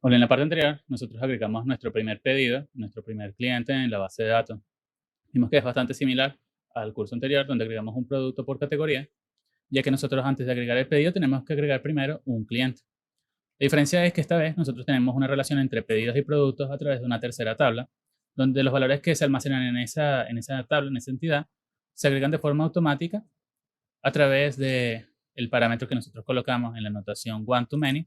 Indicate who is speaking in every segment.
Speaker 1: Bueno, en la parte anterior, nosotros agregamos nuestro primer pedido, nuestro primer cliente en la base de datos. Vimos que es bastante similar al curso anterior, donde agregamos un producto por categoría, ya que nosotros antes de agregar el pedido tenemos que agregar primero un cliente. La diferencia es que esta vez nosotros tenemos una relación entre pedidos y productos a través de una tercera tabla, donde los valores que se almacenan en esa tabla, en esa entidad, se agregan de forma automática a través del parámetro que nosotros colocamos en la notación one-to-many,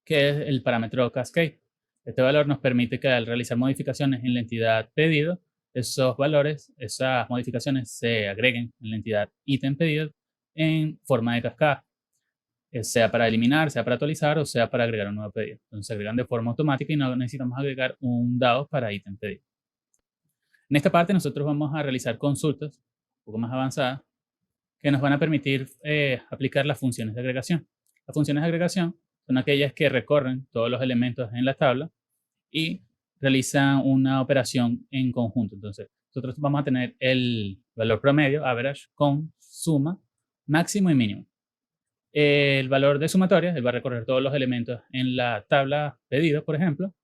Speaker 1: que es el parámetro cascade. Este valor nos permite que al realizar modificaciones en la entidad pedido, esos valores, esas modificaciones se agreguen en la entidad ítem pedido en forma de cascada, sea para eliminar, sea para actualizar o sea para agregar un nuevo pedido. Entonces se agregan de forma automática y no necesitamos agregar un dado para ítem pedido. En esta parte nosotros vamos a realizar consultas un poco más avanzadas que nos van a permitir aplicar las funciones de agregación. Las funciones de agregación son aquellas que recorren todos los elementos en la tabla y realizan una operación en conjunto. Entonces, nosotros vamos a tener el valor promedio, average, con suma, máximo y mínimo. El valor de sumatoria, él va a recorrer todos los elementos en la tabla pedido, por ejemplo,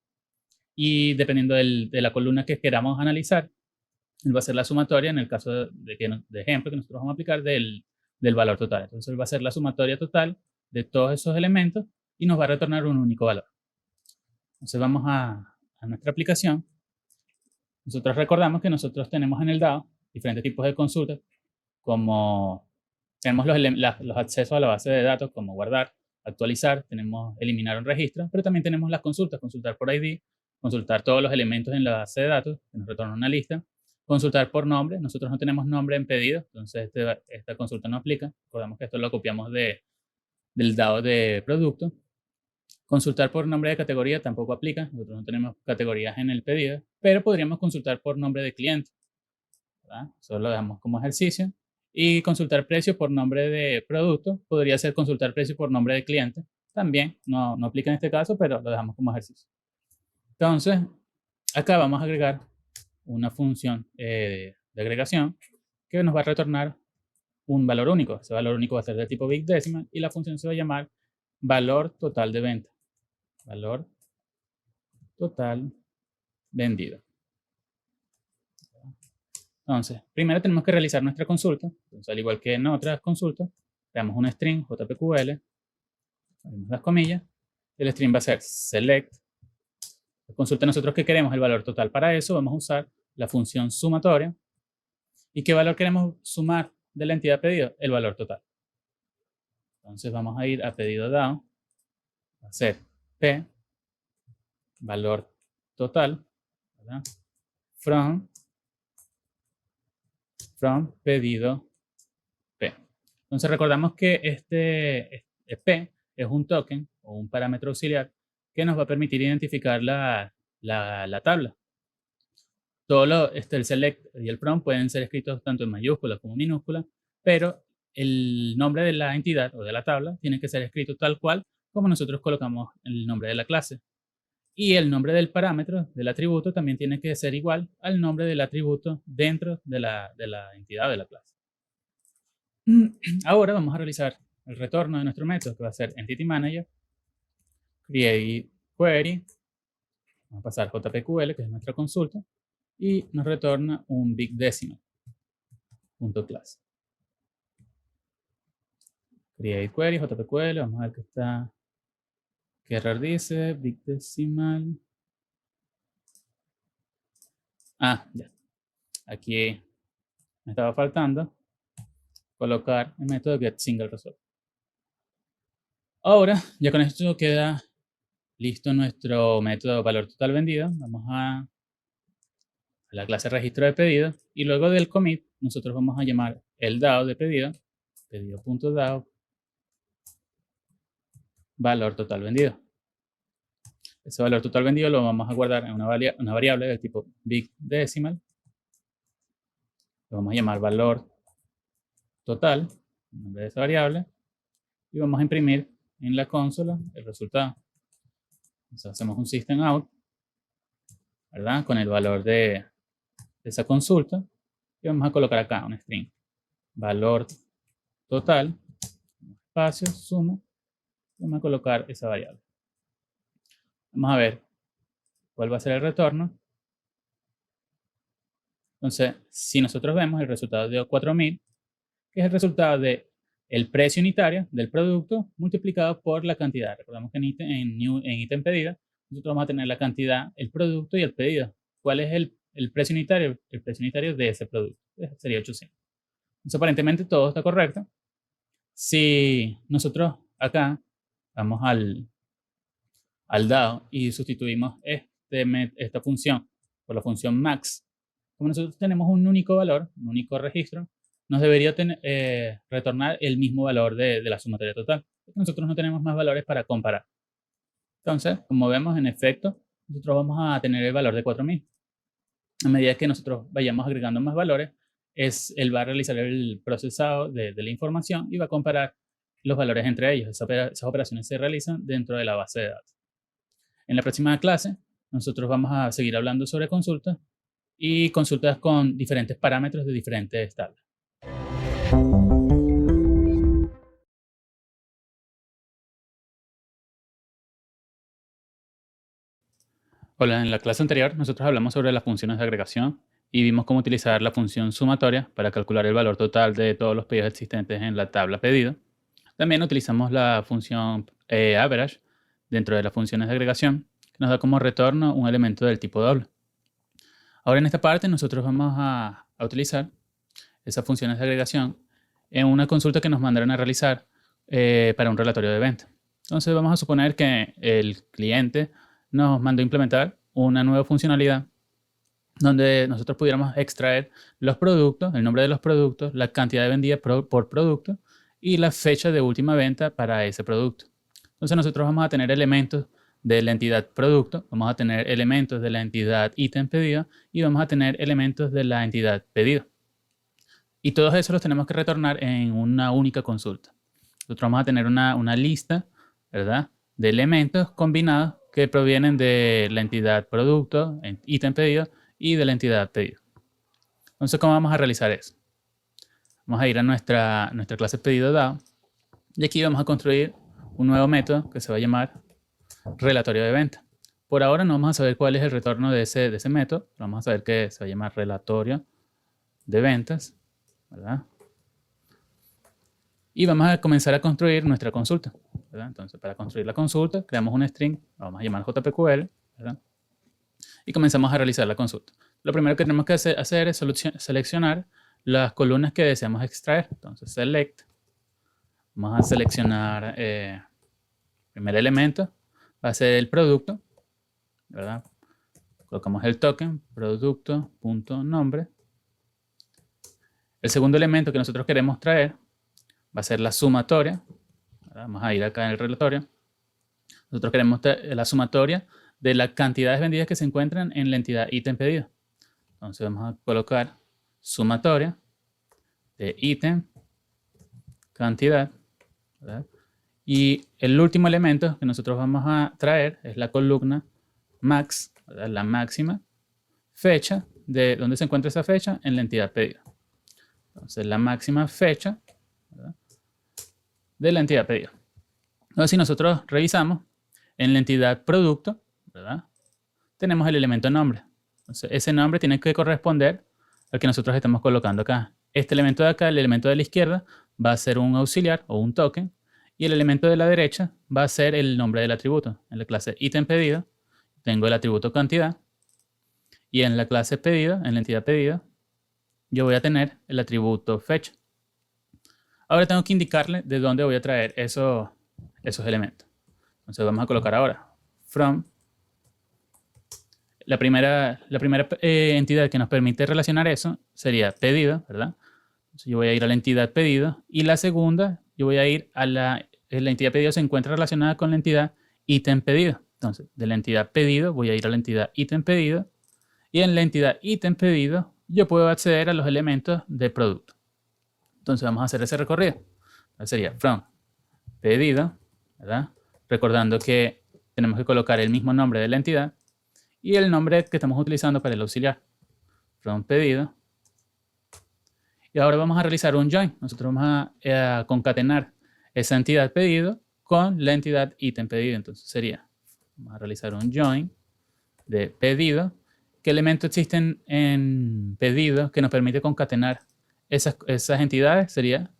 Speaker 1: y dependiendo de la columna que queramos analizar, él va a ser la sumatoria en el caso de ejemplo que nosotros vamos a aplicar del valor total. Entonces, él va a ser la sumatoria total de todos esos elementos y nos va a retornar un único valor. Entonces, vamos a nuestra aplicación. Nosotros recordamos que nosotros tenemos en el DAO diferentes tipos de consultas, como tenemos los accesos a la base de datos, como guardar, actualizar, tenemos eliminar un registro, pero también tenemos las consultas, consultar por ID, consultar todos los elementos en la base de datos, que nos retorna una lista, consultar por nombre. Nosotros no tenemos nombre en pedido, entonces esta consulta no aplica. Recordamos que esto lo copiamos del DAO de producto. Consultar por nombre de categoría tampoco aplica, nosotros no tenemos categorías en el pedido, pero podríamos consultar por nombre de cliente, ¿verdad? Eso lo dejamos como ejercicio. Y consultar precio por nombre de producto podría ser consultar precio por nombre de cliente. También no aplica en este caso, pero lo dejamos como ejercicio. Entonces, acá vamos a agregar una función de agregación que nos va a retornar un valor único. Ese valor único va a ser de tipo big decimal y la función se va a llamar valor total de venta. Valor total vendido. Entonces, primero tenemos que realizar nuestra consulta. Entonces, al igual que en otras consultas, creamos un string JPQL, abrimos las comillas, el string va a ser select. La consulta nosotros que queremos el valor total. Para eso vamos a usar la función sumatoria. ¿Y qué valor queremos sumar de la entidad pedido? El valor total. Entonces vamos a ir a pedido DAO, va a ser P, valor total, ¿verdad? From pedido P. Entonces recordamos que este P es un token o un parámetro auxiliar que nos va a permitir identificar la tabla. El select y el from pueden ser escritos tanto en mayúsculas como minúsculas, pero el nombre de la entidad o de la tabla tiene que ser escrito tal cual como nosotros colocamos el nombre de la clase. Y el nombre del parámetro, del atributo, también tiene que ser igual al nombre del atributo dentro de la entidad de la clase. Ahora vamos a realizar el retorno de nuestro método, que va a ser Entity Manager, Create Query, vamos a pasar JPQL, que es nuestra consulta, y nos retorna un big decimal, .class. Create Query, JPQL, vamos a ver qué error dice, big decimal. Ya. Aquí me estaba faltando colocar el método getSingleResult. Ahora, ya con esto queda listo nuestro método valor total vendido. Vamos a la clase registro de pedido y luego del commit nosotros vamos a llamar el DAO de pedido, pedido.dao, valor total vendido. Ese valor total vendido lo vamos a guardar en una variable del tipo big decimal. Lo vamos a llamar valor total, el nombre de esa variable, y vamos a imprimir en la consola el resultado. Entonces hacemos un system out, ¿verdad? Con el valor de esa consulta y vamos a colocar acá un string valor total, espacio, suma, y vamos a colocar esa variable. Vamos a ver cuál va a ser el retorno. Entonces, si nosotros vemos el resultado de 4000, que es el resultado de el precio unitario del producto multiplicado por la cantidad. Recordemos que en ítem pedida, nosotros vamos a tener la cantidad, el producto y el pedido. ¿Cuál es el precio unitario? El precio unitario de ese producto. Sería 800. Entonces, aparentemente todo está correcto. Si nosotros acá vamos al dado y sustituimos esta función por la función max, como nosotros tenemos un único valor, un único registro, nos debería retornar el mismo valor de la sumatoria total. Nosotros no tenemos más valores para comparar. Entonces, como vemos, en efecto, nosotros vamos a tener el valor de 4000. A medida que nosotros vayamos agregando más valores, él va a realizar el procesado de la información y va a comparar los valores entre ellos. Esas operaciones se realizan dentro de la base de datos. En la próxima clase, nosotros vamos a seguir hablando sobre consultas y consultas con diferentes parámetros de diferentes tablas. Hola, en la clase anterior nosotros hablamos sobre las funciones de agregación y vimos cómo utilizar la función sumatoria para calcular el valor total de todos los pedidos existentes en la tabla pedido. También utilizamos la función average dentro de las funciones de agregación, que nos da como retorno un elemento del tipo doble. Ahora en esta parte nosotros vamos a utilizar esas funciones de agregación en una consulta que nos mandaron a realizar para un relatorio de venta. Entonces vamos a suponer que el cliente nos mandó a implementar una nueva funcionalidad donde nosotros pudiéramos extraer los productos, el nombre de los productos, la cantidad de vendidas por producto y la fecha de última venta para ese producto. Entonces nosotros vamos a tener elementos de la entidad producto, vamos a tener elementos de la entidad ítem pedido y vamos a tener elementos de la entidad pedido. Y todos esos los tenemos que retornar en una única consulta. Nosotros vamos a tener una lista, ¿verdad?, de elementos combinados que provienen de la entidad producto, ítem pedido y de la entidad pedido. Entonces, ¿cómo vamos a realizar eso? Vamos a ir a nuestra clase pedido dado y aquí vamos a construir un nuevo método que se va a llamar relatorio de venta. Por ahora no vamos a saber cuál es el retorno de ese método, vamos a saber que se va a llamar relatorio de ventas, ¿verdad? Y vamos a comenzar a construir nuestra consulta, ¿verdad? Entonces, para construir la consulta, creamos un string, lo vamos a llamar JPQL, ¿verdad? Y comenzamos a realizar la consulta. Lo primero que tenemos que hacer es seleccionar las columnas que deseamos extraer. Entonces, select. Vamos a seleccionar el primer elemento, va a ser el producto, ¿verdad? Colocamos el token, producto.nombre. El segundo elemento que nosotros queremos traer va a ser la sumatoria. Vamos a ir acá en el relatorio. Nosotros queremos la sumatoria de las cantidades vendidas que se encuentran en la entidad ítem pedido. Entonces vamos a colocar sumatoria de ítem, cantidad, ¿verdad? Y el último elemento que nosotros vamos a traer es la columna max, ¿verdad?, la máxima fecha de dónde se encuentra esa fecha en la entidad pedida. Entonces la máxima fecha, ¿verdad?, de la entidad pedida. Entonces si nosotros revisamos en la entidad producto, ¿verdad?, tenemos el elemento nombre. Entonces ese nombre tiene que corresponder al que nosotros estamos colocando acá. Este elemento de acá, el elemento de la izquierda, va a ser un auxiliar o un token. Y el elemento de la derecha va a ser el nombre del atributo. En la clase ítem pedido tengo el atributo cantidad. Y en la clase pedido, en la entidad pedido, yo voy a tener el atributo fecha. Ahora tengo que indicarle de dónde voy a traer esos elementos. Entonces vamos a colocar ahora from. La primera entidad que nos permite relacionar eso sería pedido, ¿verdad? Entonces yo voy a ir a la entidad pedido. Y la segunda, yo voy a ir a la entidad pedido se encuentra relacionada con la entidad ítem pedido. Entonces, de la entidad pedido voy a ir a la entidad ítem pedido. Y en la entidad ítem pedido yo puedo acceder a los elementos de producto. Entonces vamos a hacer ese recorrido. Entonces sería from pedido, ¿verdad? Recordando que tenemos que colocar el mismo nombre de la entidad y el nombre que estamos utilizando para el auxiliar. From pedido. Y ahora vamos a realizar un join. Nosotros vamos a concatenar esa entidad pedido con la entidad ítem pedido. Entonces sería Vamos a realizar un join de pedido. ¿Qué elementos existen en pedido que nos permite concatenar esas entidades? Sería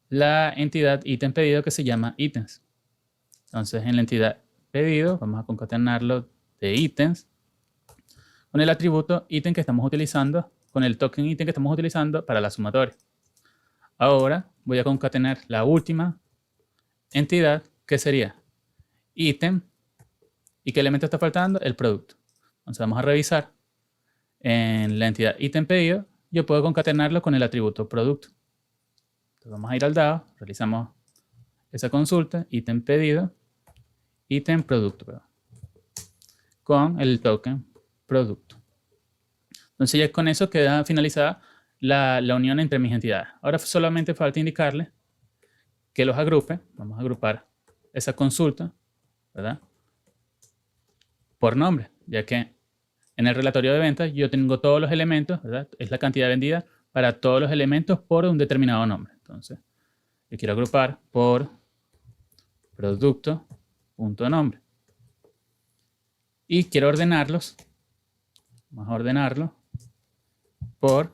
Speaker 1: la entidad ítem pedido que se llama ítems. Entonces, en la entidad pedido vamos a concatenarlo de ítems con el atributo ítem que estamos utilizando, con el token ítem que estamos utilizando para la sumatoria. Ahora voy a concatenar la última entidad, que sería ítem. ¿Y qué elemento está faltando? El producto. Entonces vamos a revisar. En la entidad ítem pedido, yo puedo concatenarlo con el atributo producto. Entonces vamos a ir al dado, realizamos esa consulta, ítem pedido, ítem producto, con el token producto. Entonces ya con eso queda finalizada la unión entre mis entidades. Ahora solamente falta indicarle que los agrupe. Vamos a agrupar esa consulta, ¿verdad?, por nombre, ya que en el relatorio de ventas yo tengo todos los elementos, ¿verdad? Es la cantidad vendida para todos los elementos por un determinado nombre. Entonces, yo quiero agrupar por producto.nombre. Y quiero ordenarlos. Vamos a ordenarlo por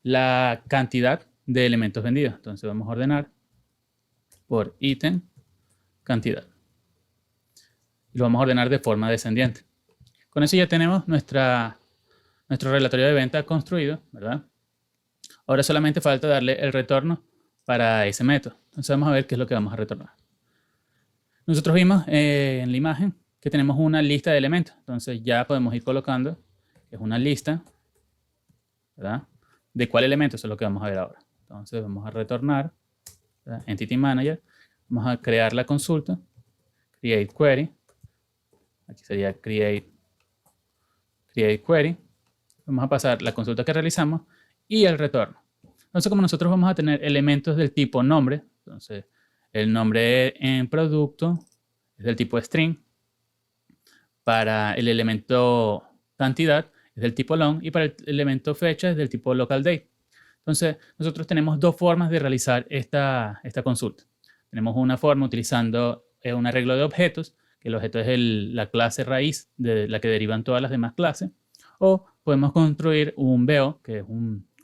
Speaker 1: la cantidad de elementos vendidos. Entonces vamos a ordenar por ítem cantidad. Y lo vamos a ordenar de forma descendiente. Con eso ya tenemos nuestro relatorio de venta construido, ¿verdad? Ahora solamente falta darle el retorno para ese método. Entonces vamos a ver qué es lo que vamos a retornar. Nosotros vimos en la imagen que tenemos una lista de elementos. Entonces ya podemos ir colocando, que es una lista, ¿verdad?, de cuál elemento. Eso es lo que vamos a ver ahora. Entonces vamos a retornar, ¿verdad?, Entity Manager. Vamos a crear la consulta, Create Query. Aquí sería Create Query. Vamos a pasar la consulta que realizamos y el retorno. Entonces, como nosotros vamos a tener elementos del tipo nombre, entonces el nombre en producto es del tipo string. Para el elemento cantidad es del tipo long y para el elemento fecha es del tipo local date. Entonces, nosotros tenemos dos formas de realizar esta consulta. Tenemos una forma utilizando un arreglo de objetos, que el objeto es la clase raíz de la que derivan todas las demás clases, o podemos construir un VO, que es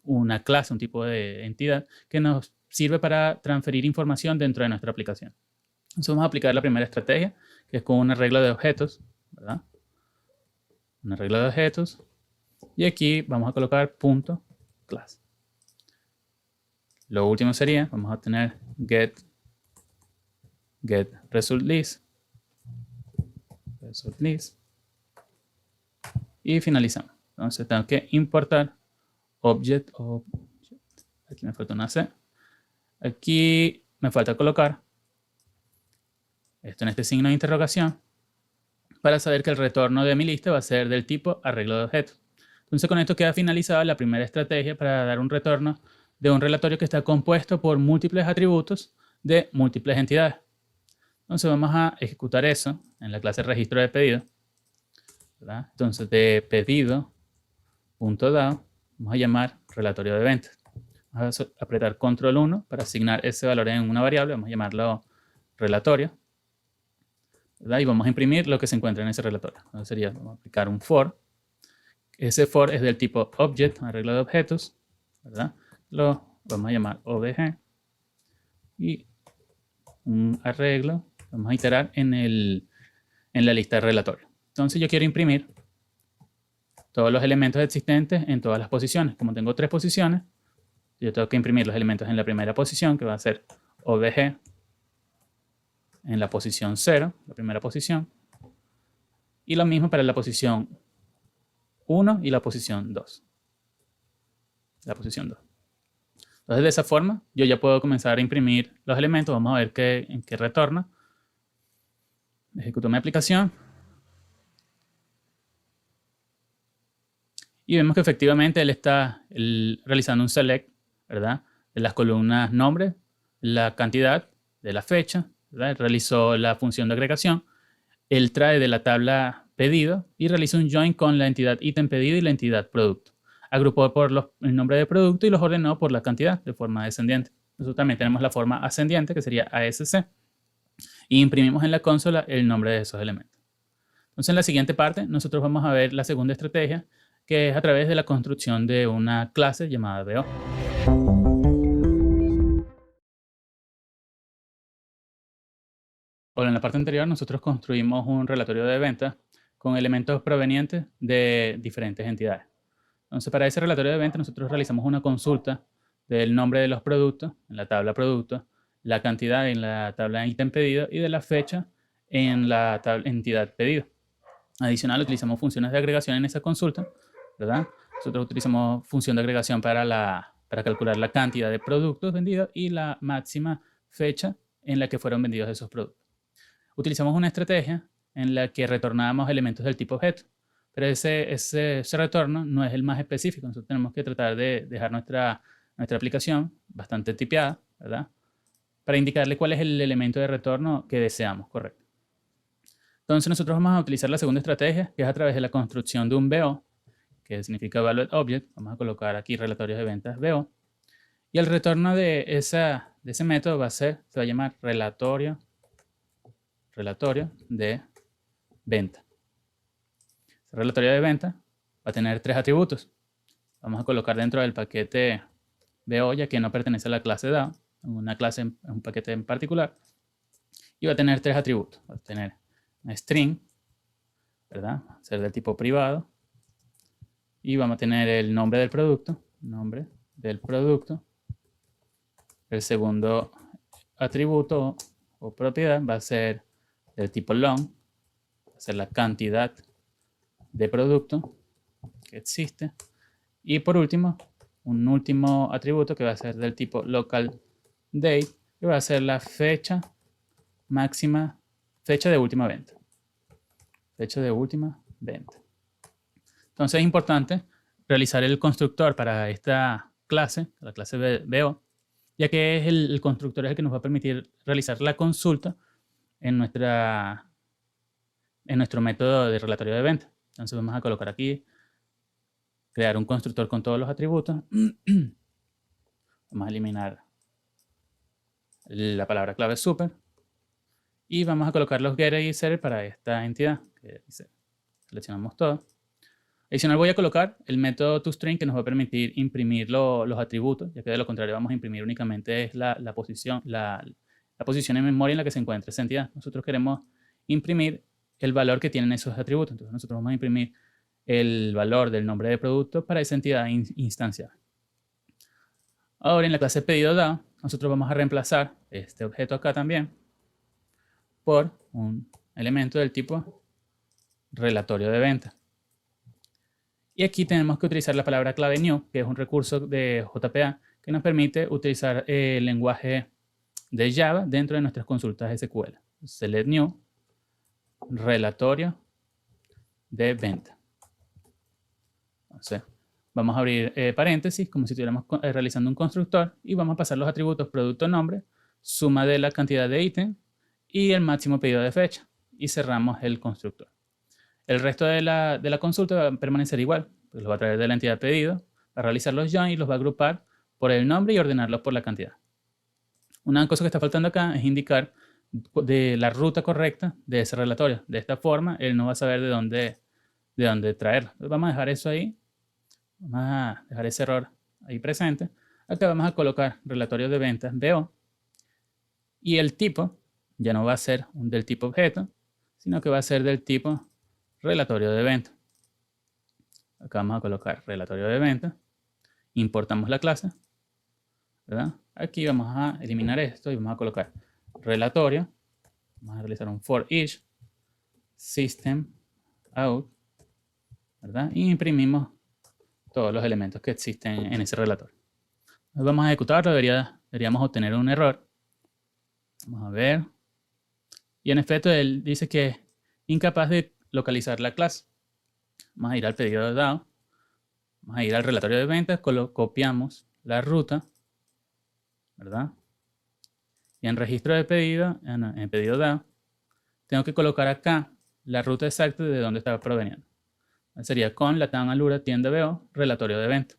Speaker 1: una clase, un tipo de entidad, que nos sirve para transferir información dentro de nuestra aplicación. Entonces vamos a aplicar la primera estrategia, que es con un arreglo de objetos, ¿verdad? Un arreglo de objetos, y aquí vamos a colocar punto class. Lo último sería, vamos a tener get result list, y finalizamos. Entonces tengo que importar object. Aquí me falta una C. Aquí me falta colocar esto en este signo de interrogación para saber que el retorno de mi lista va a ser del tipo arreglo de objetos. Entonces con esto queda finalizada la primera estrategia para dar un retorno de un relatorio que está compuesto por múltiples atributos de múltiples entidades. Entonces vamos a ejecutar eso en la clase registro de pedido, ¿verdad? Entonces de pedido.dao vamos a llamar relatorio de ventas. Vamos a apretar control 1 para asignar ese valor en una variable. Vamos a llamarlo relatorio, ¿verdad? Y vamos a imprimir lo que se encuentra en ese relatorio. Entonces sería, vamos a aplicar un for. Ese for es del tipo object, arreglo de objetos, ¿verdad? Lo vamos a llamar obj. Y un arreglo, vamos a iterar en la lista de relatorio. Entonces yo quiero imprimir todos los elementos existentes en todas las posiciones. Como tengo 3 posiciones, yo tengo que imprimir los elementos en la primera posición, que va a ser obj en la posición 0, la primera posición. Y lo mismo para la posición 1 y la posición 2. La posición 2. Entonces de esa forma yo ya puedo comenzar a imprimir los elementos. Vamos a ver en qué retorna. Ejecuto mi aplicación. Y vemos que efectivamente él está realizando un select, ¿verdad?, de las columnas nombre, la cantidad, de la fecha, ¿verdad? Él realizó la función de agregación. Él trae de la tabla pedido y realiza un join con la entidad ítem pedido y la entidad producto. Agrupó por el nombre de producto y los ordenó por la cantidad de forma descendiente. Nosotros también tenemos la forma ascendiente, que sería ASC. y imprimimos en la consola el nombre de esos elementos. Entonces, en la siguiente parte, nosotros vamos a ver la segunda estrategia, que es a través de la construcción de una clase llamada BO. Bueno, en la parte anterior, nosotros construimos un relatorio de ventas con elementos provenientes de diferentes entidades. Entonces, para ese relatorio de ventas, nosotros realizamos una consulta del nombre de los productos en la tabla productos, la cantidad en la tabla ítem pedido y de la fecha en la tabla entidad pedido. Adicional, utilizamos funciones de agregación en esa consulta, ¿verdad? Nosotros utilizamos función de agregación para calcular la cantidad de productos vendidos y la máxima fecha en la que fueron vendidos esos productos. Utilizamos una estrategia en la que retornábamos elementos del tipo objeto, pero ese retorno no es el más específico. Nosotros tenemos que tratar de dejar nuestra aplicación bastante tipeada, ¿verdad? Para indicarle cuál es el elemento de retorno que deseamos, correcto. Entonces nosotros vamos a utilizar la segunda estrategia, que es a través de la construcción de un BO, que significa Valued Object. Vamos a colocar aquí relatorios de ventas BO. Y el retorno de ese método se va a llamar relatorio de venta. El relatorio de venta va a tener 3 atributos. Vamos a colocar dentro del paquete BO, ya que no pertenece a la clase DAO, una clase en un paquete en particular. Y va a tener 3 atributos. Va a tener una string, ¿verdad? Va a ser del tipo privado. Y vamos a tener el nombre del producto. El segundo atributo o propiedad va a ser del tipo long, va a ser la cantidad de producto que existe. Y por último, un último atributo que va a ser del tipo local date, que va a ser la fecha máxima, fecha de última venta. Fecha de última venta. Entonces es importante realizar el constructor para esta clase, la clase BO, ya que es el constructor es el que nos va a permitir realizar la consulta en nuestro método de relatorio de venta. Entonces vamos a colocar aquí, crear un constructor con todos los atributos. Vamos a eliminar la palabra clave super. Y vamos a colocar los getter y setter para esta entidad. Seleccionamos todo. Adicional voy a colocar el método toString que nos va a permitir imprimir los atributos, ya que de lo contrario vamos a imprimir únicamente la posición en memoria en la que se encuentra esa entidad. Nosotros queremos imprimir el valor que tienen esos atributos. Entonces nosotros vamos a imprimir el valor del nombre de producto para esa entidad instanciada. Ahora en la clase pedido DAO, nosotros vamos a reemplazar este objeto acá también por un elemento del tipo relatorio de venta. Y aquí tenemos que utilizar la palabra clave new, que es un recurso de JPA que nos permite utilizar el lenguaje de Java dentro de nuestras consultas SQL. Select new, relatorio de venta. Entonces, vamos a abrir paréntesis como si estuviéramos realizando un constructor y vamos a pasar los atributos producto nombre, suma de la cantidad de ítem y el máximo pedido de fecha. Y cerramos el constructor. El resto de la consulta va a permanecer igual. Pues lo va a traer de la entidad pedido, va a realizar los join y los va a agrupar por el nombre y ordenarlos por la cantidad. Una cosa que está faltando acá es indicar de la ruta correcta de ese relatorio. De esta forma, él no va a saber de dónde traerlo. Entonces vamos a dejar eso ahí. Vamos a dejar ese error ahí presente. Acá vamos a colocar relatorio de ventas BO. Y el tipo ya no va a ser del tipo objeto, sino que va a ser del tipo relatorio de venta. Acá vamos a colocar relatorio de venta. Importamos la clase, ¿verdad? Aquí vamos a eliminar esto y vamos a colocar relatorio. Vamos a realizar un for each system out, ¿verdad? Y imprimimos todos los elementos que existen en ese relatorio. Vamos a ejecutarlo, deberíamos obtener un error. Vamos a ver. Y en efecto, él dice que es incapaz de localizar la clase. Vamos a ir al pedido de DAO. Vamos a ir al relatorio de ventas, copiamos la ruta, ¿verdad? Y en registro de pedido, en pedido DAO, tengo que colocar acá la ruta exacta de dónde estaba proveniendo. Sería con Latam Alura tienda BO, relatorio de venta.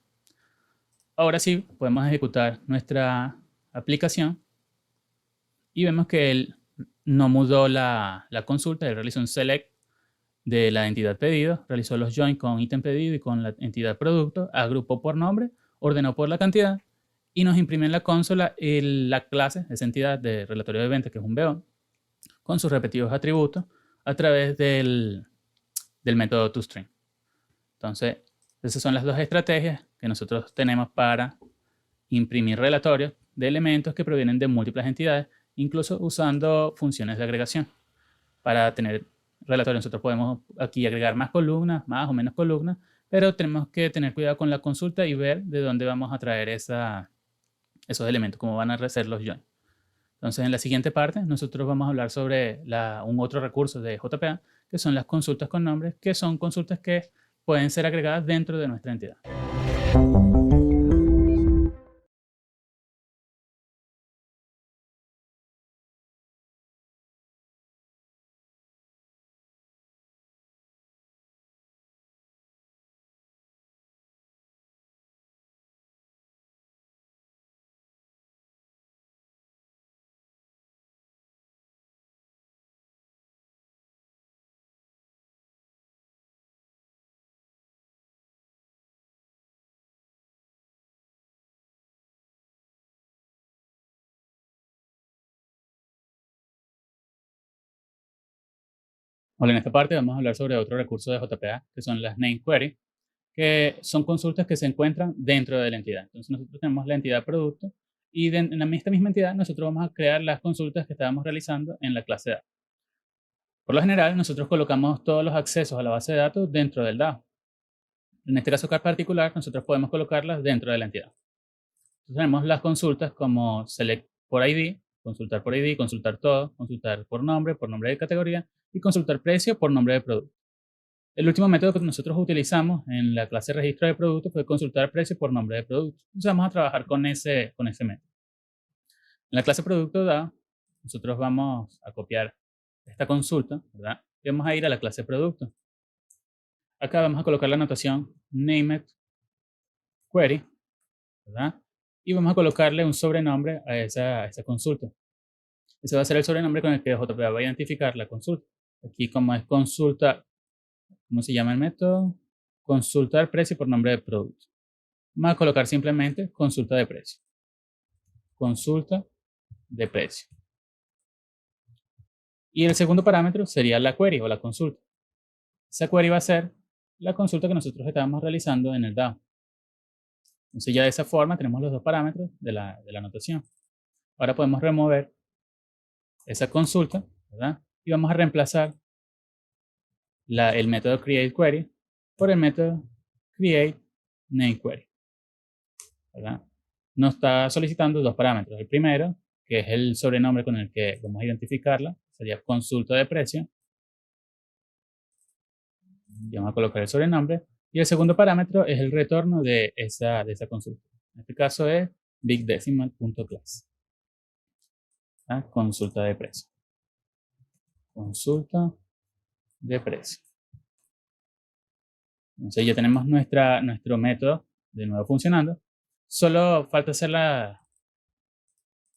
Speaker 1: Ahora sí, podemos ejecutar nuestra aplicación y vemos que él no mudó la consulta, él realizó un select de la entidad pedido, realizó los join con ítem pedido y con la entidad producto, agrupó por nombre, ordenó por la cantidad y nos imprimió en la consola la clase, esa entidad de relatorio de ventas, que es un BO, con sus respectivos atributos a través del método toString. Entonces, esas son las dos estrategias que nosotros tenemos para imprimir relatorios de elementos que provienen de múltiples entidades, incluso usando funciones de agregación. Para tener relatorios nosotros podemos aquí agregar más columnas, más o menos columnas, pero tenemos que tener cuidado con la consulta y ver de dónde vamos a traer esos elementos, cómo van a ser los joins. Entonces, en la siguiente parte, nosotros vamos a hablar sobre un otro recurso de JPA, que son las consultas con nombres, que son consultas que pueden ser agregadas dentro de nuestra entidad. Bueno, en esta parte vamos a hablar sobre otro recurso de JPA, que son las name queries, que son consultas que se encuentran dentro de la entidad. Entonces nosotros tenemos la entidad producto y en esta misma entidad nosotros vamos a crear las consultas que estábamos realizando en la clase datos. Por lo general, nosotros colocamos todos los accesos a la base de datos dentro del DAO. En este caso particular, nosotros podemos colocarlas dentro de la entidad. Entonces, tenemos las consultas como select por ID, consultar todo, consultar por nombre de categoría y consultar precio por nombre de producto. El último método que nosotros utilizamos en la clase registro de producto fue consultar precio por nombre de producto. Entonces vamos a trabajar con ese método. En la clase producto DAO, nosotros vamos a copiar esta consulta, ¿verdad? Y vamos a ir a la clase producto. Acá vamos a colocar la anotación named query, ¿verdad? Y vamos a colocarle un sobrenombre a esa consulta. Ese va a ser el sobrenombre con el que JPA va a identificar la consulta. Aquí, como es consulta, ¿cómo se llama el método? Consultar precio por nombre de producto. Vamos a colocar simplemente consulta de precio. Consulta de precio. Y el segundo parámetro sería la query o la consulta. Esa query va a ser la consulta que nosotros estábamos realizando en el DAO. Entonces ya de esa forma tenemos los dos parámetros de la anotación. Ahora podemos remover esa consulta, ¿verdad? Y vamos a reemplazar el método createQuery por el método createNameQuery, ¿verdad? Nos está solicitando dos parámetros. El primero, que es el sobrenombre con el que vamos a identificarla, sería consulta de precio. Y vamos a colocar el sobrenombre. Y el segundo parámetro es el retorno de esa consulta. En este caso es bigdecimal.class. Consulta de precio. Consulta de precio. Entonces ya tenemos nuestro método de nuevo funcionando. Solo falta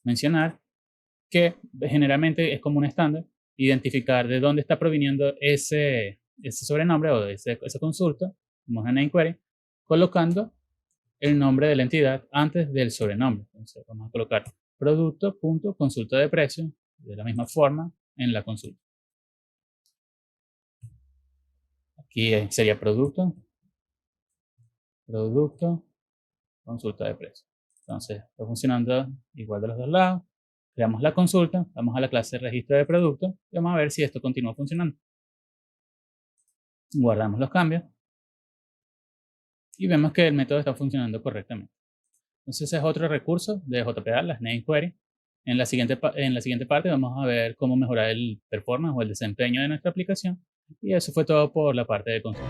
Speaker 1: mencionar que generalmente es como un estándar identificar de dónde está proviniendo ese sobrenombre o esa consulta, como una name query, colocando el nombre de la entidad antes del sobrenombre. Entonces vamos a colocar producto.consulta de precio de la misma forma en la consulta. Aquí sería producto, consulta de precio. Entonces está funcionando igual de los dos lados. Creamos la consulta, vamos a la clase registro de producto y vamos a ver si esto continúa funcionando. Guardamos los cambios y vemos que el método está funcionando correctamente. Entonces ese es otro recurso de JPA, las name query. En la siguiente parte vamos a ver cómo mejorar el performance o el desempeño de nuestra aplicación. Y eso fue todo por la parte de consulta.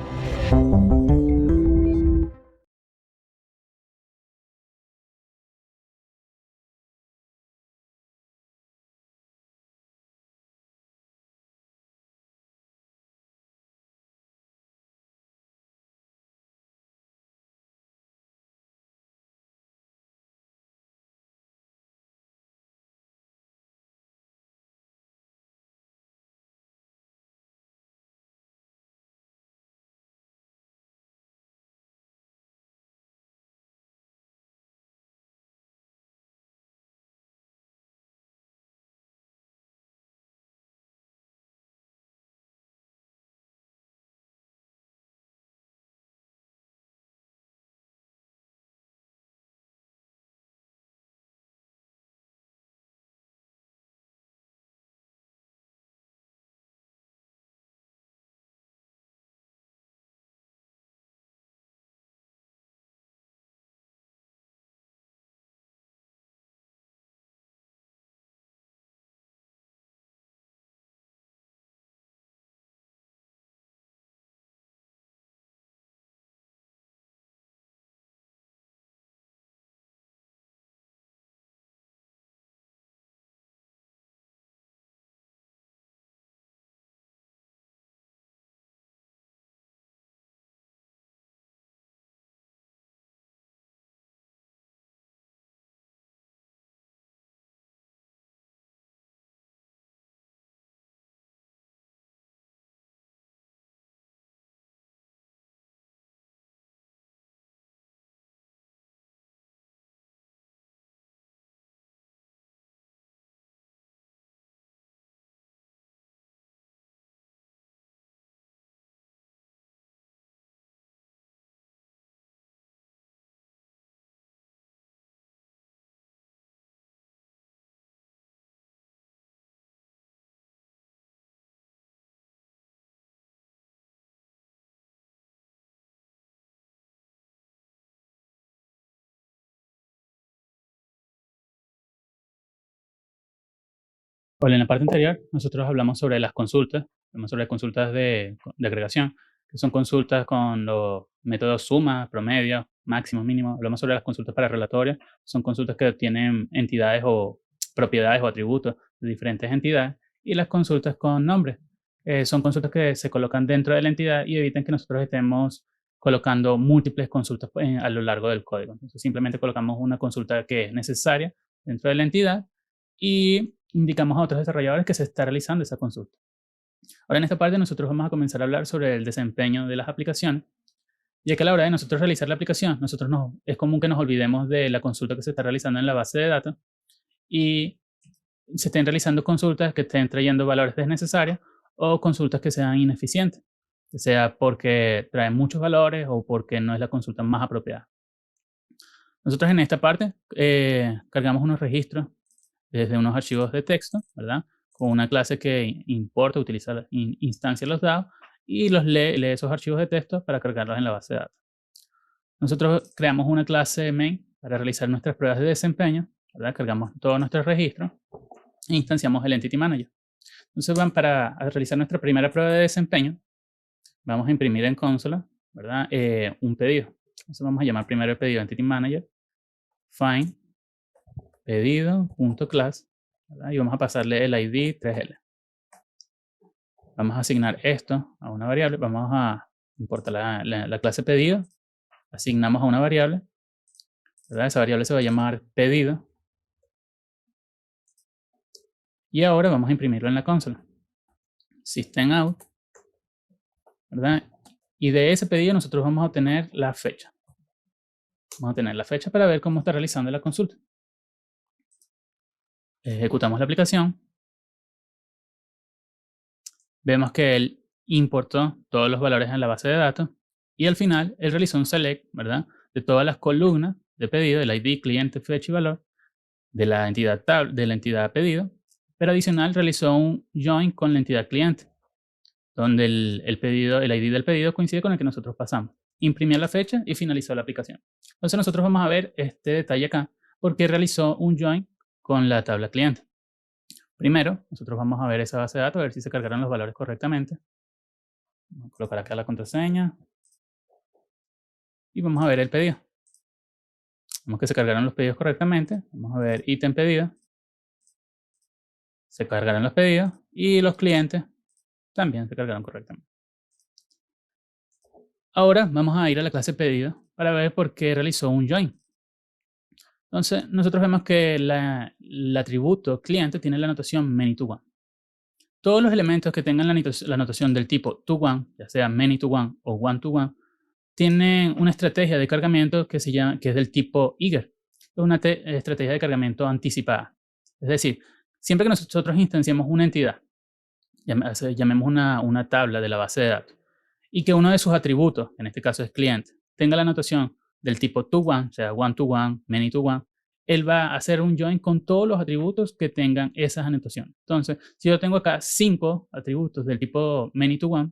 Speaker 1: Bueno, en la parte anterior nosotros hablamos sobre las consultas, hablamos sobre consultas de agregación, que son consultas con los métodos suma, promedio, máximo, mínimo. Hablamos sobre las consultas para relatorios, son consultas que tienen entidades o propiedades o atributos de diferentes entidades. Y las consultas con nombres, son consultas que se colocan dentro de la entidad y evitan que nosotros estemos colocando múltiples consultas a lo largo del código. Entonces simplemente colocamos una consulta que es necesaria dentro de la entidad y indicamos a otros desarrolladores que se está realizando esa consulta. Ahora en esta parte nosotros vamos a comenzar a hablar sobre el desempeño de las aplicaciones, ya que a la hora de nosotros realizar la aplicación, es común que nos olvidemos de la consulta que se está realizando en la base de datos y se estén realizando consultas que estén trayendo valores desnecesarios o consultas que sean ineficientes, ya sea porque traen muchos valores o porque no es la consulta más apropiada. Nosotros en esta parte cargamos unos registros desde unos archivos de texto, ¿verdad? Con una clase que importa, utiliza, instancia los dados y lee esos archivos de texto para cargarlos en la base de datos. Nosotros creamos una clase main para realizar nuestras pruebas de desempeño, ¿verdad? Cargamos todos nuestros registros e instanciamos el Entity Manager. Entonces, para realizar nuestra primera prueba de desempeño, vamos a imprimir en consola, ¿verdad? Un pedido. Entonces, vamos a llamar primero el pedido Entity Manager, find pedido.class, y vamos a pasarle el ID 3L. Vamos a asignar esto a una variable, vamos a importar la clase pedido, asignamos a una variable, ¿verdad? Esa variable se va a llamar pedido. Y ahora vamos a imprimirlo en la consola. System out, ¿verdad? Y de ese pedido nosotros vamos a obtener la fecha. Vamos a tener la fecha para ver cómo está realizando la consulta. Ejecutamos la aplicación. Vemos que él importó todos los valores en la base de datos y al final él realizó un select, ¿verdad? De todas las columnas de pedido, el ID, cliente, fecha y valor de la entidad pedido, pero adicional realizó un join con la entidad cliente, donde el ID del pedido coincide con el que nosotros pasamos. Imprimió la fecha y finalizó la aplicación. Entonces nosotros vamos a ver este detalle acá porque realizó un join con la tabla cliente. Primero, nosotros vamos a ver esa base de datos, a ver si se cargaron los valores correctamente. Vamos a colocar acá la contraseña. Y vamos a ver el pedido. Vemos que se cargaron los pedidos correctamente. Vamos a ver ítem pedido. Se cargaron los pedidos. Y los clientes también se cargaron correctamente. Ahora vamos a ir a la clase pedido para ver por qué realizó un join. Entonces, nosotros vemos que el atributo cliente tiene la notación many to one. Todos los elementos que tengan la notación del tipo to one, ya sea many to one o one to one, tienen una estrategia de cargamiento que es del tipo eager. Es una estrategia de cargamiento anticipada. Es decir, siempre que nosotros instanciamos una entidad, llamemos una tabla de la base de datos, y que uno de sus atributos, en este caso es cliente, tenga la notación del tipo to one, o sea, one to one, many to one, él va a hacer un join con todos los atributos que tengan esas anotaciones. Entonces, si yo tengo acá 5 atributos del tipo many to one,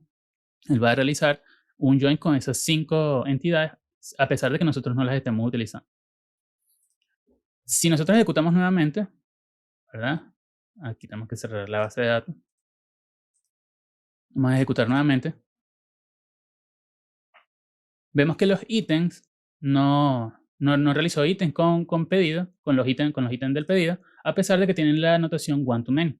Speaker 1: él va a realizar un join con esas 5 entidades, a pesar de que nosotros no las estemos utilizando. Si nosotros ejecutamos nuevamente, ¿verdad? Aquí tenemos que cerrar la base de datos. Vamos a ejecutar nuevamente. Vemos que los ítems no realizó ítems con pedido, con los ítems del pedido, a pesar de que tienen la anotación one to many.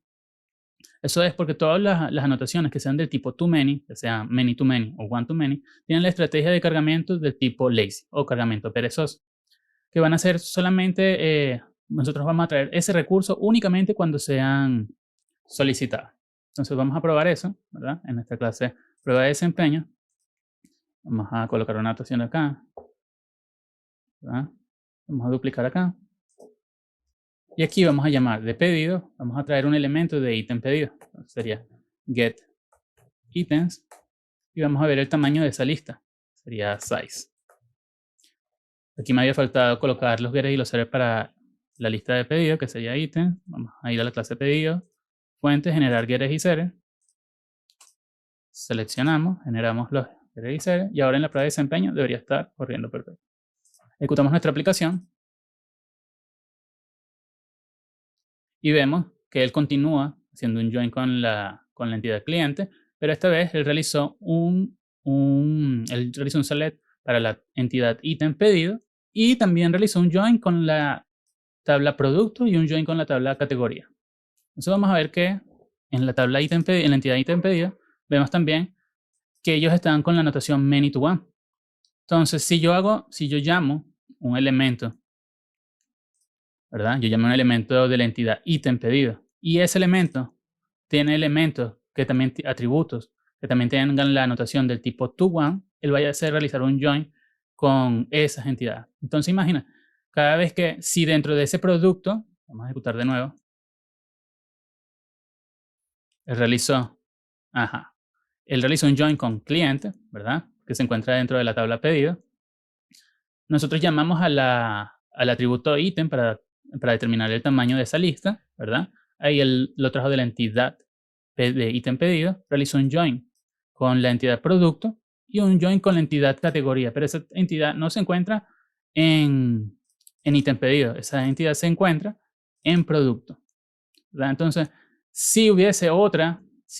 Speaker 1: Eso es porque todas las anotaciones que sean del tipo to many, ya sea many to many o one to many, tienen la estrategia de cargamiento del tipo lazy o cargamiento perezoso, que van a ser solamente, nosotros vamos a traer ese recurso únicamente cuando sean solicitadas. Entonces vamos a probar eso, ¿verdad? En esta clase prueba de desempeño. Vamos a colocar una anotación acá, ¿verdad? Vamos a duplicar acá. Y aquí vamos a llamar de pedido, vamos a traer un elemento de ítem pedido. Entonces sería get items y vamos a ver el tamaño de esa lista. Sería size. Aquí me había faltado colocar los getters y los setters para la lista de pedido, que sería ítem. Vamos a ir a la clase pedido, fuente, generar getters y setters. Seleccionamos, generamos los getters y setters y ahora en la prueba de desempeño debería estar corriendo perfecto. Ejecutamos nuestra aplicación y vemos que él continúa haciendo un join con la entidad cliente, pero esta vez él realizó un select para la entidad ítem pedido y también realizó un join con la tabla producto y un join con la tabla categoría. Entonces vamos a ver que en la tabla ítem en la entidad ítem pedido, vemos también que ellos están con la notación many to one. Entonces, si yo llamo un elemento, ¿verdad? Yo llamo un elemento de la entidad ítem pedido y ese elemento tiene elementos que también atributos que también tengan la anotación del tipo to one, él vaya a hacer realizar un join con esas entidades. Entonces, imagina, cada vez que si dentro de ese producto, vamos a ejecutar de nuevo, él realizó un join con cliente, ¿verdad? Que se encuentra dentro de la tabla pedido. Nosotros llamamos al atributo ítem para determinar el tamaño de esa lista, ¿verdad? Ahí él lo trajo de la entidad de ítem pedido, realizó un join con la entidad producto y un join con la entidad categoría, pero esa entidad no se encuentra en ítem pedido, esa entidad se encuentra en producto, ¿verdad? Entonces, si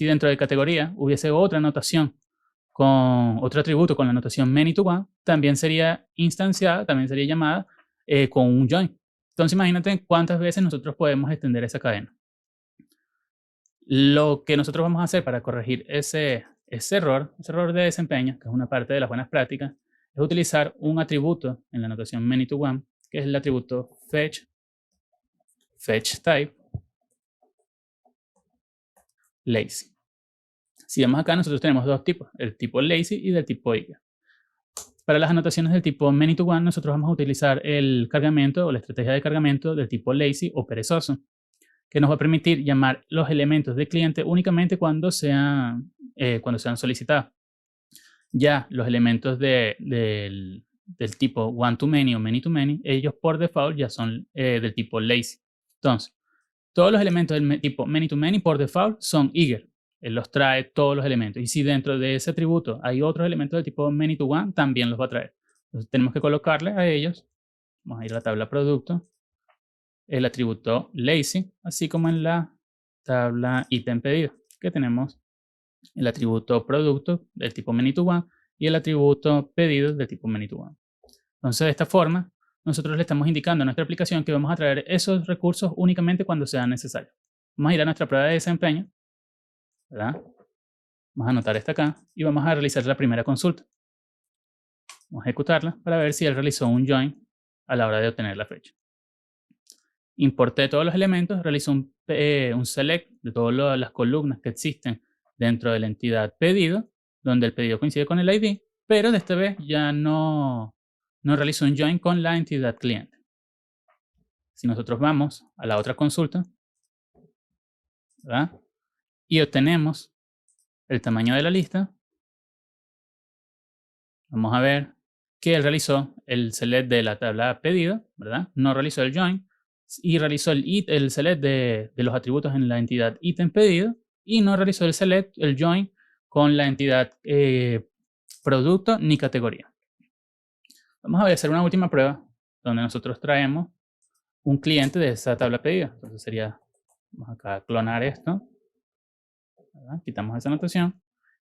Speaker 1: dentro de categoría hubiese otra notación con otro atributo con la notación many to one, también sería instanciada, también sería llamada con un join. Entonces imagínate cuántas veces nosotros podemos extender esa cadena. Lo que nosotros vamos a hacer para corregir ese error de desempeño, que es una parte de las buenas prácticas, es utilizar un atributo en la notación many to one, que es el atributo fetch type lazy. Si vemos acá, nosotros tenemos dos tipos, el tipo lazy y del tipo eager. Para las anotaciones del tipo many to one, nosotros vamos a utilizar el cargamento o la estrategia de cargamento del tipo lazy o perezoso, que nos va a permitir llamar los elementos del cliente únicamente cuando sean solicitados. Ya los elementos del tipo one to many o many to many, ellos por default ya son del tipo lazy. Entonces, todos los elementos del tipo many to many por default son eager. Él los trae todos los elementos. Y si dentro de ese atributo hay otros elementos del tipo many to one, también los va a traer. Entonces tenemos que colocarle a ellos, vamos a ir a la tabla producto, el atributo lazy, así como en la tabla ítem pedido, que tenemos el atributo producto del tipo many to one y el atributo pedido del tipo many to one. Entonces, de esta forma, nosotros le estamos indicando a nuestra aplicación que vamos a traer esos recursos únicamente cuando sean necesarios. Vamos a ir a nuestra prueba de desempeño, ¿verdad? Vamos a anotar esta acá y vamos a realizar la primera consulta. Vamos a ejecutarla para ver si él realizó un join a la hora de obtener la fecha. Importé todos los elementos, realizo un select de todas las columnas que existen dentro de la entidad pedido, donde el pedido coincide con el ID, pero de esta vez ya no realizo un join con la entidad cliente. Si nosotros vamos a la otra consulta, ¿verdad? Y obtenemos el tamaño de la lista, vamos a ver que él realizó el select de la tabla pedido, ¿verdad? No realizó el join y realizó el select de los atributos en la entidad ítem pedido y no realizó el join con la entidad producto ni categoría. Vamos a hacer una última prueba donde nosotros traemos un cliente de esa tabla pedida. Entonces sería, vamos acá a clonar esto, ¿verdad? Quitamos esa anotación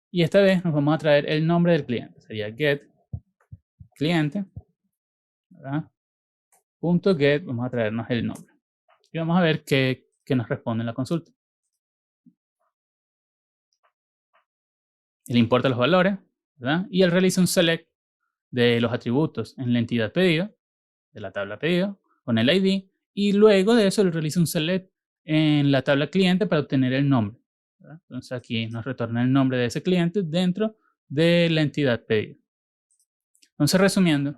Speaker 1: y esta vez nos vamos a traer el nombre del cliente. Sería get cliente, ¿verdad? .get, vamos a traernos el nombre y vamos a ver qué nos responde en la consulta. Él importa los valores, ¿verdad? Y él realiza un select de los atributos en la entidad pedido, de la tabla pedido, con el ID, y luego de eso él realiza un select en la tabla cliente para obtener el nombre, ¿verdad? Entonces aquí nos retorna el nombre de ese cliente dentro de la entidad pedido. Entonces, resumiendo,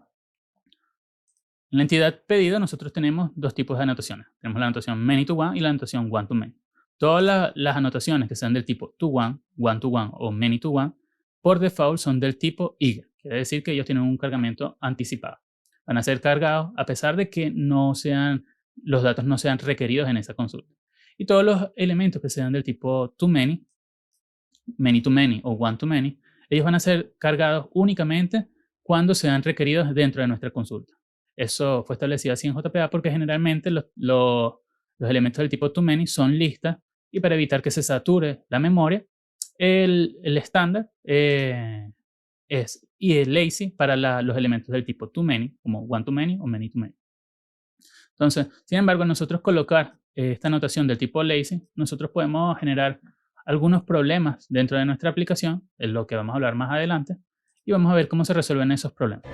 Speaker 1: en la entidad pedido nosotros tenemos dos tipos de anotaciones. Tenemos la anotación many to one y la anotación one to many. Todas las anotaciones que sean del tipo to one o many to one, por default son del tipo eager. Quiere decir que ellos tienen un cargamento anticipado. Van a ser cargados a pesar de que los datos no sean requeridos en esa consulta. Y todos los elementos que sean del tipo to many to many o one to many, ellos van a ser cargados únicamente cuando sean requeridos dentro de nuestra consulta. Eso fue establecido así en JPA porque generalmente los elementos del tipo to many son listas Y para evitar que se sature la memoria, el estándar es lazy para los elementos del tipo too many, como one to many o many to many. Entonces, sin embargo, nosotros colocar esta notación del tipo lazy, nosotros podemos generar algunos problemas dentro de nuestra aplicación, es lo que vamos a hablar más adelante, y vamos a ver cómo se resuelven esos problemas.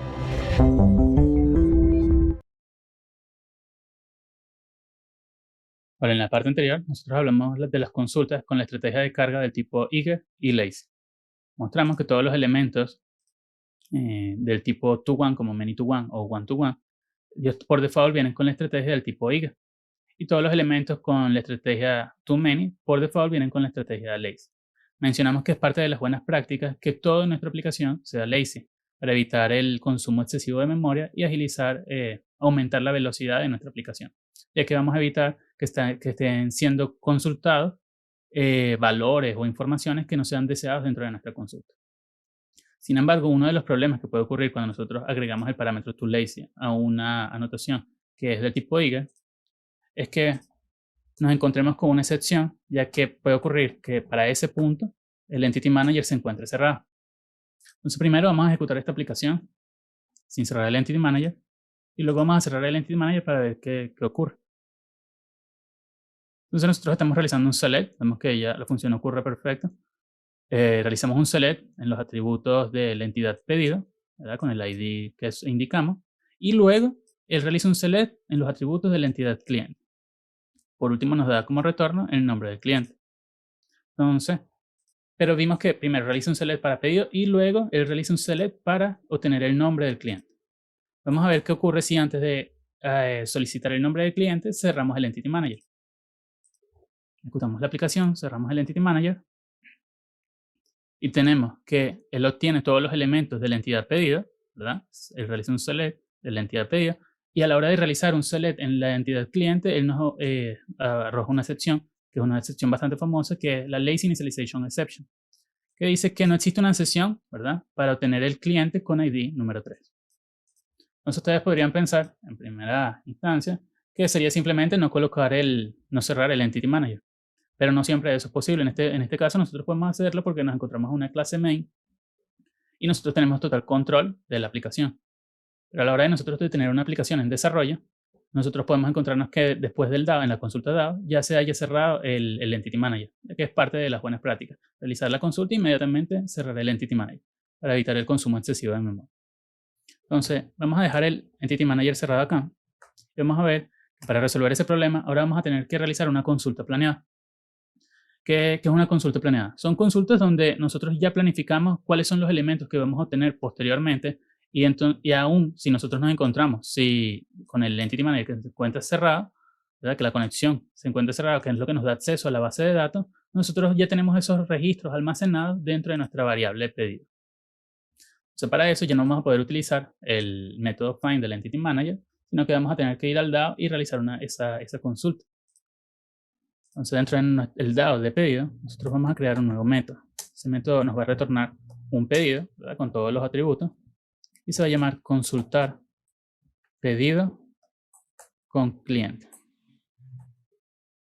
Speaker 1: Ahora, en la parte anterior, nosotros hablamos de las consultas con la estrategia de carga del tipo eager y lazy. Mostramos que todos los elementos del tipo to-one, como many-to-one o one-to-one, por default vienen con la estrategia del tipo eager. Y todos los elementos con la estrategia too-many, por default vienen con la estrategia lazy. Mencionamos que es parte de las buenas prácticas que toda nuestra aplicación sea lazy, para evitar el consumo excesivo de memoria y agilizar, aumentar la velocidad de nuestra aplicación, ya que vamos a evitar que estén siendo consultados valores o informaciones que no sean deseados dentro de nuestra consulta. Sin embargo, uno de los problemas que puede ocurrir cuando nosotros agregamos el parámetro toLazy a una anotación que es del tipo eager es que nos encontremos con una excepción, ya que puede ocurrir que para ese punto el Entity Manager se encuentre cerrado. Entonces, primero vamos a ejecutar esta aplicación sin cerrar el Entity Manager y luego vamos a cerrar el Entity Manager para ver qué ocurre. Entonces, nosotros estamos realizando un select, vemos que ya la función ocurre perfecto. Realizamos un select en los atributos de la entidad pedido, ¿verdad? Con el ID que indicamos, y luego él realiza un select en los atributos de la entidad cliente. Por último, nos da como retorno el nombre del cliente. Entonces, pero vimos que primero realiza un select para pedido y luego él realiza un select para obtener el nombre del cliente. Vamos a ver qué ocurre si antes de solicitar el nombre del cliente cerramos el Entity Manager. Ejecutamos la aplicación, cerramos el Entity Manager y tenemos que él obtiene todos los elementos de la entidad pedido, ¿verdad? Él realiza un select de la entidad pedida y a la hora de realizar un select en la entidad cliente, él nos arroja una excepción, que es una excepción bastante famosa, que es la Lazy Initialization Exception, que dice que no existe una excepción, ¿verdad?, para obtener el cliente con ID número 3. Entonces ustedes podrían pensar, en primera instancia, que sería simplemente no cerrar el Entity Manager. Pero no siempre eso es posible. En este caso nosotros podemos hacerlo porque nos encontramos una clase main y nosotros tenemos total control de la aplicación. Pero a la hora de nosotros de tener una aplicación en desarrollo, nosotros podemos encontrarnos que después del DAO, en la consulta DAO, ya se haya cerrado el Entity Manager, que es parte de las buenas prácticas. Realizar la consulta e inmediatamente cerrar el Entity Manager para evitar el consumo excesivo de memoria. Entonces, vamos a dejar el Entity Manager cerrado acá. Y vamos a ver que para resolver ese problema, ahora vamos a tener que realizar una consulta planeada. ¿Qué es una consulta planeada? Son consultas donde nosotros ya planificamos cuáles son los elementos que vamos a obtener posteriormente y aún si nosotros nos encontramos con el Entity Manager que se encuentra cerrado, ¿verdad?, que la conexión se encuentra cerrada, que es lo que nos da acceso a la base de datos, nosotros ya tenemos esos registros almacenados dentro de nuestra variable pedido. Entonces, para eso ya no vamos a poder utilizar el método find del Entity Manager, sino que vamos a tener que ir al DAO y realizar esa consulta. Entonces, dentro del DAO de pedido, nosotros vamos a crear un nuevo método. Ese método nos va a retornar un pedido, ¿verdad?, con todos los atributos y se va a llamar consultar pedido con cliente,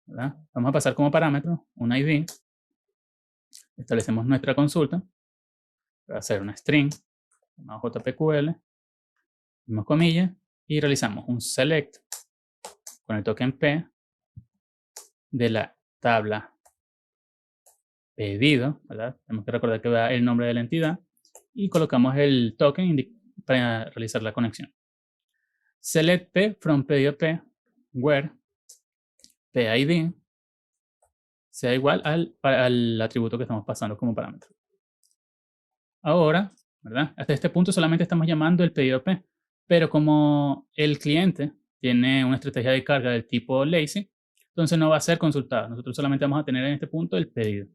Speaker 1: ¿verdad? Vamos a pasar como parámetro un ID. Establecemos nuestra consulta. Va a ser una string, llamado JPQL, mismo comillas, y realizamos un select con el token P de la tabla pedido, ¿verdad? Tenemos que recordar que va el nombre de la entidad y colocamos el token para realizar la conexión. Select P from pedido P where PID sea igual al atributo que estamos pasando como parámetro. Ahora, ¿verdad?, hasta este punto solamente estamos llamando el pedido P, pero como el cliente tiene una estrategia de carga del tipo lazy, entonces no va a ser consultado. Nosotros solamente vamos a tener en este punto el pedido.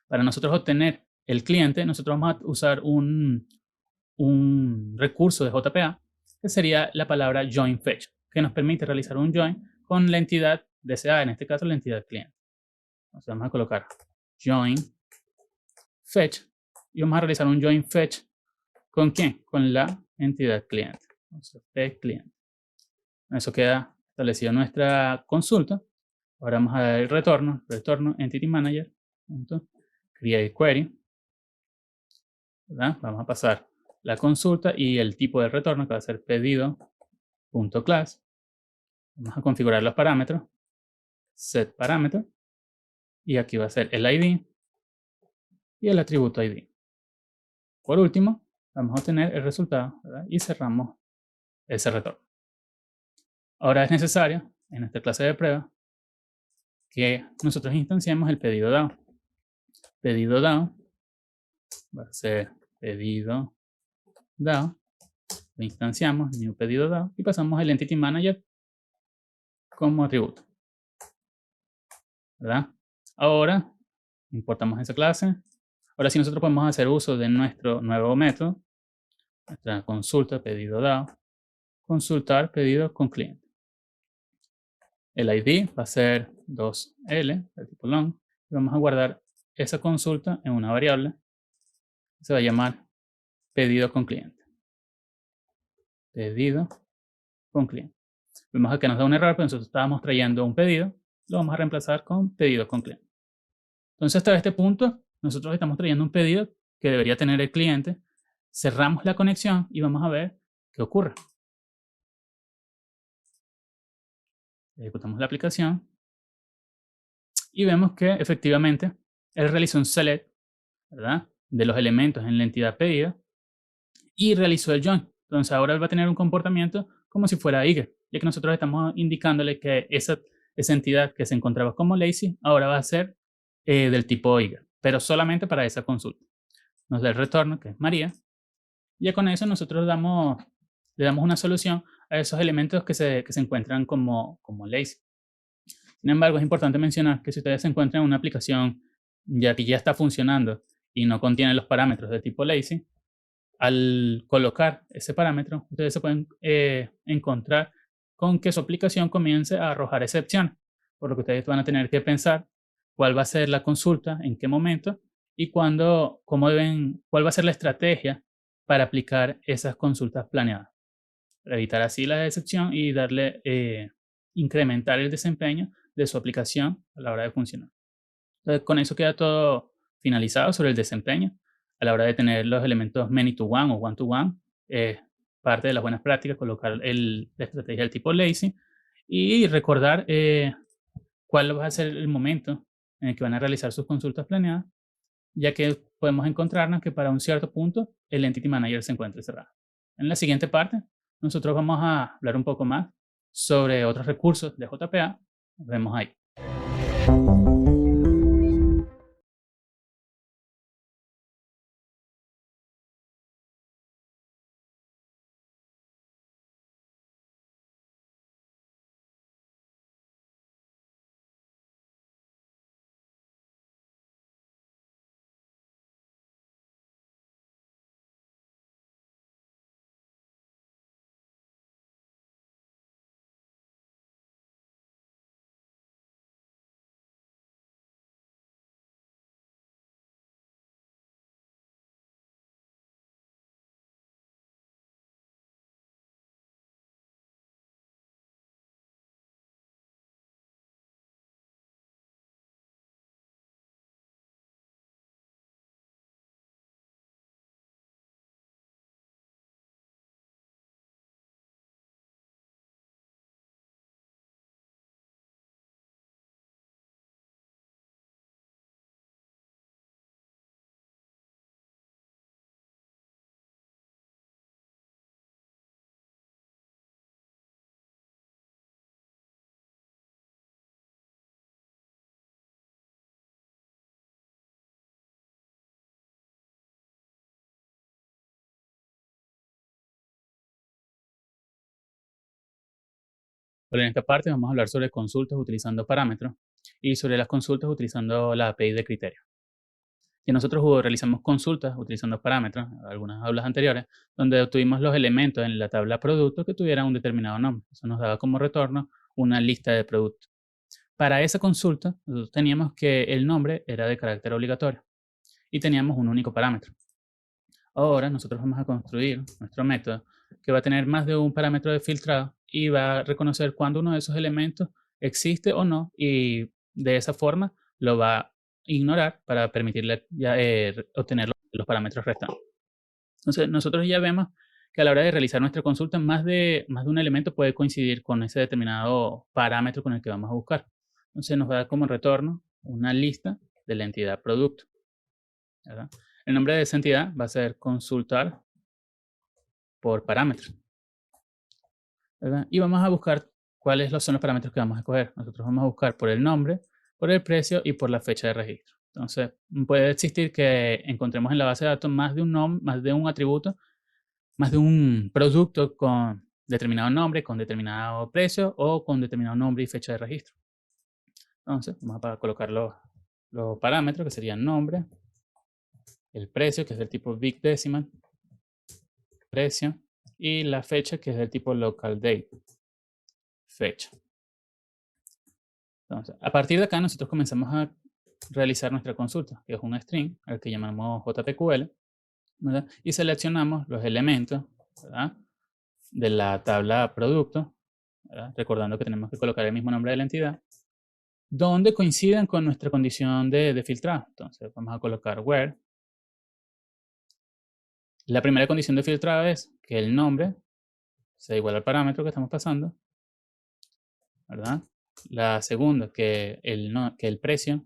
Speaker 1: Para nosotros obtener el cliente, nosotros vamos a usar un recurso de JPA, que sería la palabra join fetch, que nos permite realizar un join con la entidad deseada, en este caso la entidad cliente. Entonces vamos a colocar join fetch y vamos a realizar un join fetch ¿con quién? Con la entidad cliente. Entonces, P cliente. Eso queda establecido nuestra consulta. Ahora vamos a dar el retorno entity manager, create query, ¿verdad? Vamos a pasar la consulta y el tipo de retorno que va a ser pedido.class. Vamos a configurar los parámetros, set parámetro, y aquí va a ser el ID y el atributo ID. Por último, vamos a obtener el resultado, ¿verdad? Y cerramos ese retorno. Ahora es necesario, en nuestra clase de prueba, que nosotros instanciemos el pedido DAO. Pedido DAO va a ser pedido DAO, lo instanciamos, new pedido DAO, y pasamos el entity manager como atributo, ¿verdad? Ahora importamos esa clase. Ahora sí nosotros podemos hacer uso de nuestro nuevo método, nuestra consulta pedido DAO, consultar pedido con cliente. El ID va a ser 2L, de tipo long, y vamos a guardar esa consulta en una variable que se va a llamar pedido con cliente. Pedido con cliente. Vemos que nos da un error, pero nosotros estábamos trayendo un pedido, lo vamos a reemplazar con pedido con cliente. Entonces hasta este punto nosotros estamos trayendo un pedido que debería tener el cliente, cerramos la conexión y vamos a ver qué ocurre. Ejecutamos la aplicación y vemos que efectivamente él realizó un select, ¿verdad?, de los elementos en la entidad pedida y realizó el join. Entonces ahora él va a tener un comportamiento como si fuera eager, ya que nosotros estamos indicándole que esa entidad que se encontraba como lazy ahora va a ser del tipo eager, pero solamente para esa consulta. Nos da el retorno, que es María, y ya con eso nosotros le damos una solución a esos elementos que se encuentran como lazy. Sin embargo, es importante mencionar que si ustedes se encuentran en una aplicación ya que ya está funcionando y no contiene los parámetros de tipo lazy, al colocar ese parámetro, ustedes se pueden encontrar con que su aplicación comience a arrojar excepciones, por lo que ustedes van a tener que pensar cuál va a ser la consulta, en qué momento y cuándo, cuál va a ser la estrategia para aplicar esas consultas planeadas, para evitar así la excepción y incrementar el desempeño de su aplicación a la hora de funcionar. Entonces, con eso queda todo finalizado sobre el desempeño. A la hora de tener los elementos many to one o one to one, parte de las buenas prácticas, colocar la estrategia del tipo lazy y recordar cuál va a ser el momento en el que van a realizar sus consultas planeadas, ya que podemos encontrarnos que para un cierto punto el Entity Manager se encuentra cerrado. En la siguiente parte, nosotros vamos a hablar un poco más sobre otros recursos de JPA. Nos vemos ahí. Pero en esta parte vamos a hablar sobre consultas utilizando parámetros y sobre las consultas utilizando la API de criterio. Y nosotros realizamos consultas utilizando parámetros, algunas aulas anteriores, donde obtuvimos los elementos en la tabla producto que tuvieran un determinado nombre. Eso nos daba como retorno una lista de productos. Para esa consulta, nosotros teníamos que el nombre era de carácter obligatorio y teníamos un único parámetro. Ahora nosotros vamos a construir nuestro método que va a tener más de un parámetro de filtrado y va a reconocer cuando uno de esos elementos existe o no, y de esa forma lo va a ignorar para permitirle ya, obtener los parámetros restantes. Entonces, nosotros ya vemos que a la hora de realizar nuestra consulta, más de un elemento puede coincidir con ese determinado parámetro con el que vamos a buscar. Entonces, nos va a dar como retorno una lista de la entidad producto, ¿verdad? El nombre de esa entidad va a ser consultar por parámetros, ¿verdad? Y vamos a buscar cuáles son los parámetros que vamos a escoger. Nosotros vamos a buscar por el nombre, por el precio y por la fecha de registro. Entonces, puede existir que encontremos en la base de datos más de un atributo, más de un producto con determinado nombre, con determinado precio o con determinado nombre y fecha de registro. Entonces, vamos a colocar los parámetros que serían nombre, el precio, que es del tipo big decimal, precio, y la fecha, que es del tipo local date, fecha. Entonces, a partir de acá, nosotros comenzamos a realizar nuestra consulta, que es un string, al que llamamos JPQL, ¿verdad? Y seleccionamos los elementos, ¿verdad?, de la tabla producto, ¿verdad?, recordando que tenemos que colocar el mismo nombre de la entidad, donde coinciden con nuestra condición de filtrado. Entonces, vamos a colocar where. La primera condición de filtrado es que el nombre sea igual al parámetro que estamos pasando, ¿verdad? La segunda, que el precio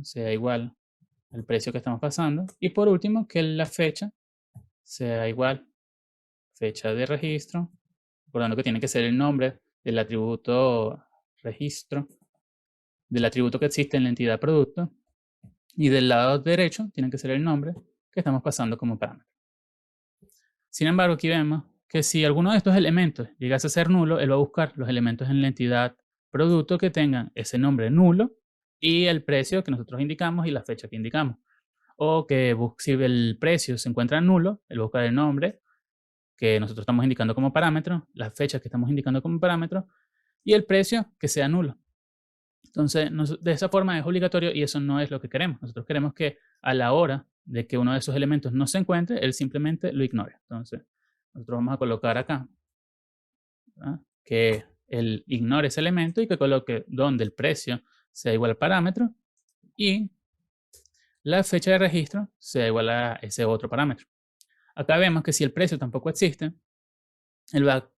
Speaker 1: sea igual al precio que estamos pasando. Y por último, que la fecha sea igual, fecha de registro, recordando que tiene que ser el nombre del atributo registro, del atributo que existe en la entidad producto. Y del lado derecho tiene que ser el nombre que estamos pasando como parámetro. Sin embargo, aquí vemos que si alguno de estos elementos llegase a ser nulo, él va a buscar los elementos en la entidad producto que tengan ese nombre nulo y el precio que nosotros indicamos y la fecha que indicamos. O que si el precio se encuentra nulo, él va a buscar el nombre que nosotros estamos indicando como parámetro, la fecha que estamos indicando como parámetro y el precio que sea nulo. Entonces, de esa forma es obligatorio y eso no es lo que queremos. Nosotros queremos que a la hora de que uno de esos elementos no se encuentre, él simplemente lo ignore. Entonces, nosotros vamos a colocar acá, ¿verdad?, que él ignore ese elemento y que coloque donde el precio sea igual al parámetro y la fecha de registro sea igual a ese otro parámetro. Acá vemos que si el precio tampoco existe, él va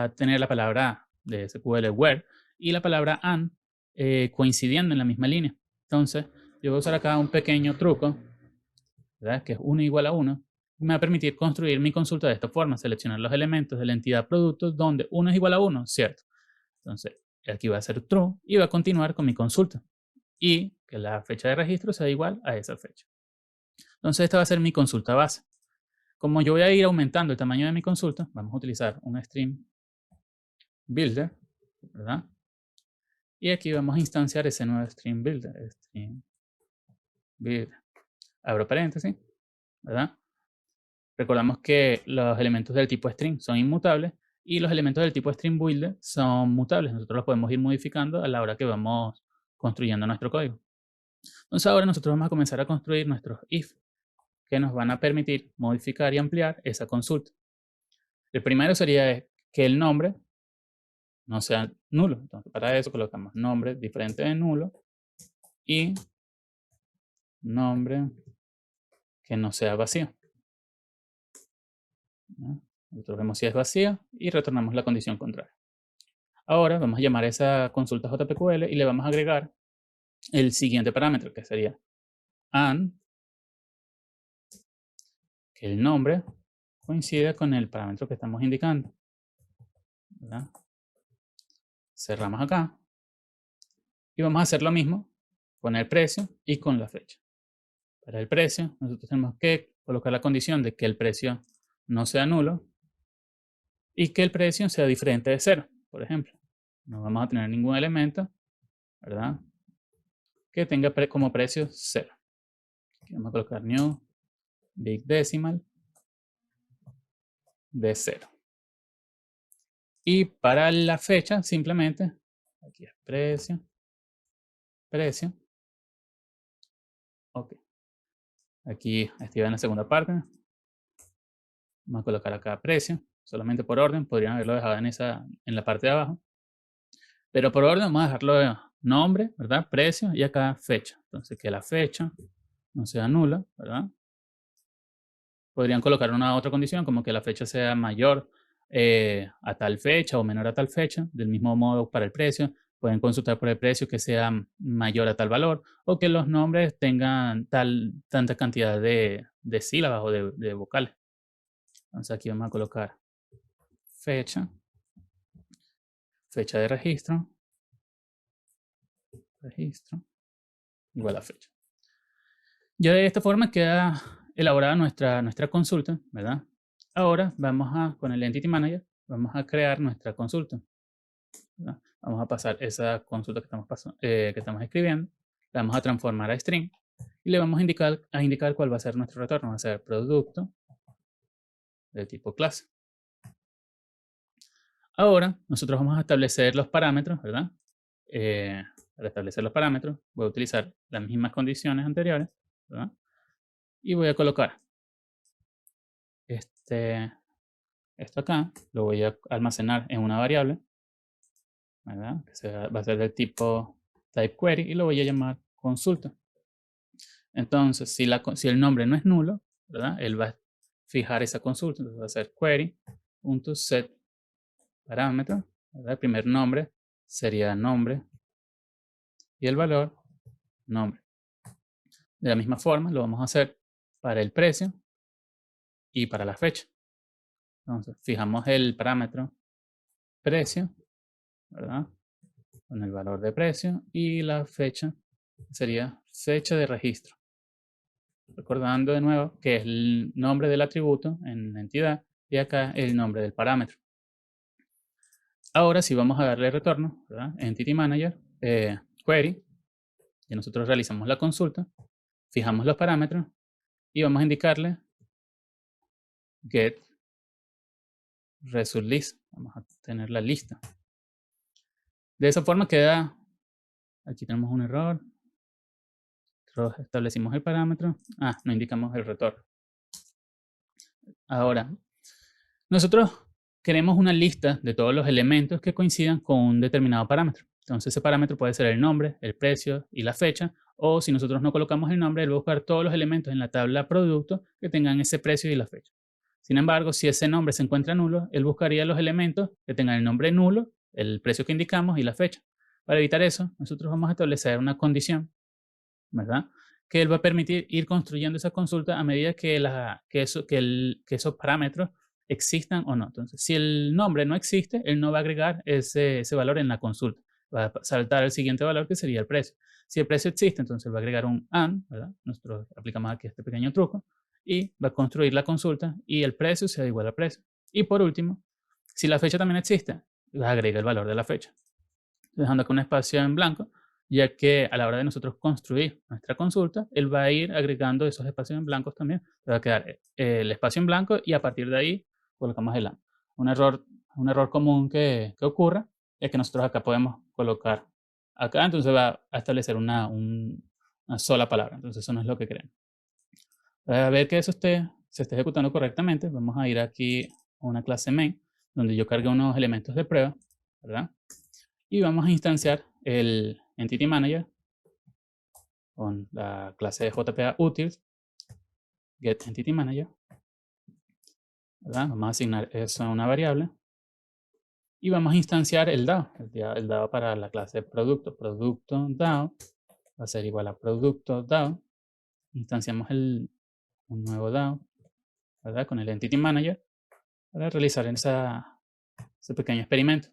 Speaker 1: a tener la palabra de SQL where y la and coincidiendo en la misma línea. Entonces, yo voy a usar acá un pequeño truco, ¿verdad?, que es 1 igual a 1. Me va a permitir construir mi consulta de esta forma, seleccionar los elementos de la entidad producto donde 1 es igual a 1, ¿cierto? Entonces, aquí va a ser true y va a continuar con mi consulta. Y que la fecha de registro sea igual a esa fecha. Entonces, esta va a ser mi consulta base. Como yo voy a ir aumentando el tamaño de mi consulta, vamos a utilizar un stream builder, ¿verdad? Y aquí vamos a instanciar ese nuevo stream builder. Abro paréntesis, ¿verdad? Recordamos que los elementos del tipo string son inmutables y los elementos del tipo string builder son mutables. Nosotros los podemos ir modificando a la hora que vamos construyendo nuestro código. Entonces ahora nosotros vamos a comenzar a construir nuestros if, que nos van a permitir modificar y ampliar esa consulta. El primero sería que el nombre no sea nulo. Entonces, para eso colocamos nombre diferente de nulo y nombre que no sea vacío, ¿no? Nosotros vemos si es vacío y retornamos la condición contraria. Ahora vamos a llamar a esa consulta JPQL y le vamos a agregar el siguiente parámetro, que sería and, que el nombre coincide con el parámetro que estamos indicando, ¿verdad? Cerramos acá y vamos a hacer lo mismo con el precio y con la fecha. Para el precio, nosotros tenemos que colocar la condición de que el precio no sea nulo y que el precio sea diferente de 0, por ejemplo. No vamos a tener ningún elemento, ¿verdad?, que tenga como precio 0. Aquí vamos a colocar new big decimal de 0. Y para la fecha, simplemente, aquí es precio, precio. Ok. Aquí estoy en la segunda parte. Vamos a colocar acá precio, solamente por orden. Podrían haberlo dejado en la parte de abajo. Pero por orden vamos a dejarlo de nombre, ¿verdad? Precio y acá fecha. Entonces que la fecha no sea nula, ¿verdad? Podrían colocar una otra condición como que la fecha sea mayor a tal fecha o menor a tal fecha. Del mismo modo para el precio. Pueden consultar por el precio que sea mayor a tal valor o que los nombres tengan tanta cantidad de sílabas o de vocales. Entonces aquí vamos a colocar fecha, fecha de registro, igual a fecha. Ya de esta forma queda elaborada nuestra consulta, ¿verdad? Ahora vamos con el Entity Manager, vamos a crear nuestra consulta, ¿verdad? Vamos a pasar esa consulta que estamos escribiendo, la vamos a transformar a string y le vamos a indicar cuál va a ser nuestro retorno. Va a ser producto de tipo clase. Ahora nosotros vamos a establecer los parámetros, ¿verdad? Para establecer los parámetros voy a utilizar las mismas condiciones anteriores, ¿verdad? Y voy a colocar esto acá, lo voy a almacenar en una variable, ¿verdad? Que va a ser del tipo type query y lo voy a llamar consulta. Entonces, si el nombre no es nulo, ¿verdad? Él va a fijar esa consulta. Entonces va a ser query.set parámetro, ¿verdad? El primer nombre sería nombre y el valor nombre. De la misma forma lo vamos a hacer para el precio y para la fecha. Entonces fijamos el parámetro precio, ¿verdad? Con el valor de precio y la fecha sería fecha de registro. Recordando de nuevo que es el nombre del atributo en la entidad y acá el nombre del parámetro. Ahora sí vamos a darle retorno, ¿verdad? Entity Manager, query, y nosotros realizamos la consulta, fijamos los parámetros y vamos a indicarle get result list. Vamos a tener la lista. De esa forma queda, aquí tenemos un error, establecimos el parámetro, no indicamos el retorno. Ahora, nosotros queremos una lista de todos los elementos que coincidan con un determinado parámetro. Entonces ese parámetro puede ser el nombre, el precio y la fecha, o si nosotros no colocamos el nombre, él va a buscar todos los elementos en la tabla producto que tengan ese precio y la fecha. Sin embargo, si ese nombre se encuentra nulo, él buscaría los elementos que tengan el nombre nulo, el precio que indicamos y la fecha. Para evitar eso, nosotros vamos a establecer una condición, ¿verdad? Que él va a permitir ir construyendo esa consulta a medida que esos parámetros existan o no. Entonces, si el nombre no existe, él no va a agregar ese valor en la consulta. Va a saltar el siguiente valor que sería el precio. Si el precio existe, entonces va a agregar un AND, ¿verdad? Nosotros aplicamos aquí este pequeño truco y va a construir la consulta y el precio sea igual al precio. Y por último, si la fecha también existe, va a agregar el valor de la fecha, dejando acá un espacio en blanco, ya que a la hora de nosotros construir nuestra consulta, él va a ir agregando esos espacios en blancos también. Va a quedar el espacio en blanco y a partir de ahí colocamos el AND. Un error común que ocurre es que nosotros acá podemos colocar acá, entonces va a establecer una sola palabra. Entonces eso no es lo que queremos. Para ver que eso se esté ejecutando correctamente, vamos a ir aquí a una clase main, donde yo cargue unos elementos de prueba, ¿verdad? Y vamos a instanciar el Entity Manager con la clase de JPA Utils, Get Entity Manager, ¿verdad? Vamos a asignar eso a una variable y vamos a instanciar el DAO, el DAO para la clase producto DAO va a ser igual a producto DAO. Instanciamos un nuevo DAO, ¿verdad? Con el Entity Manager para realizar ese pequeño experimento.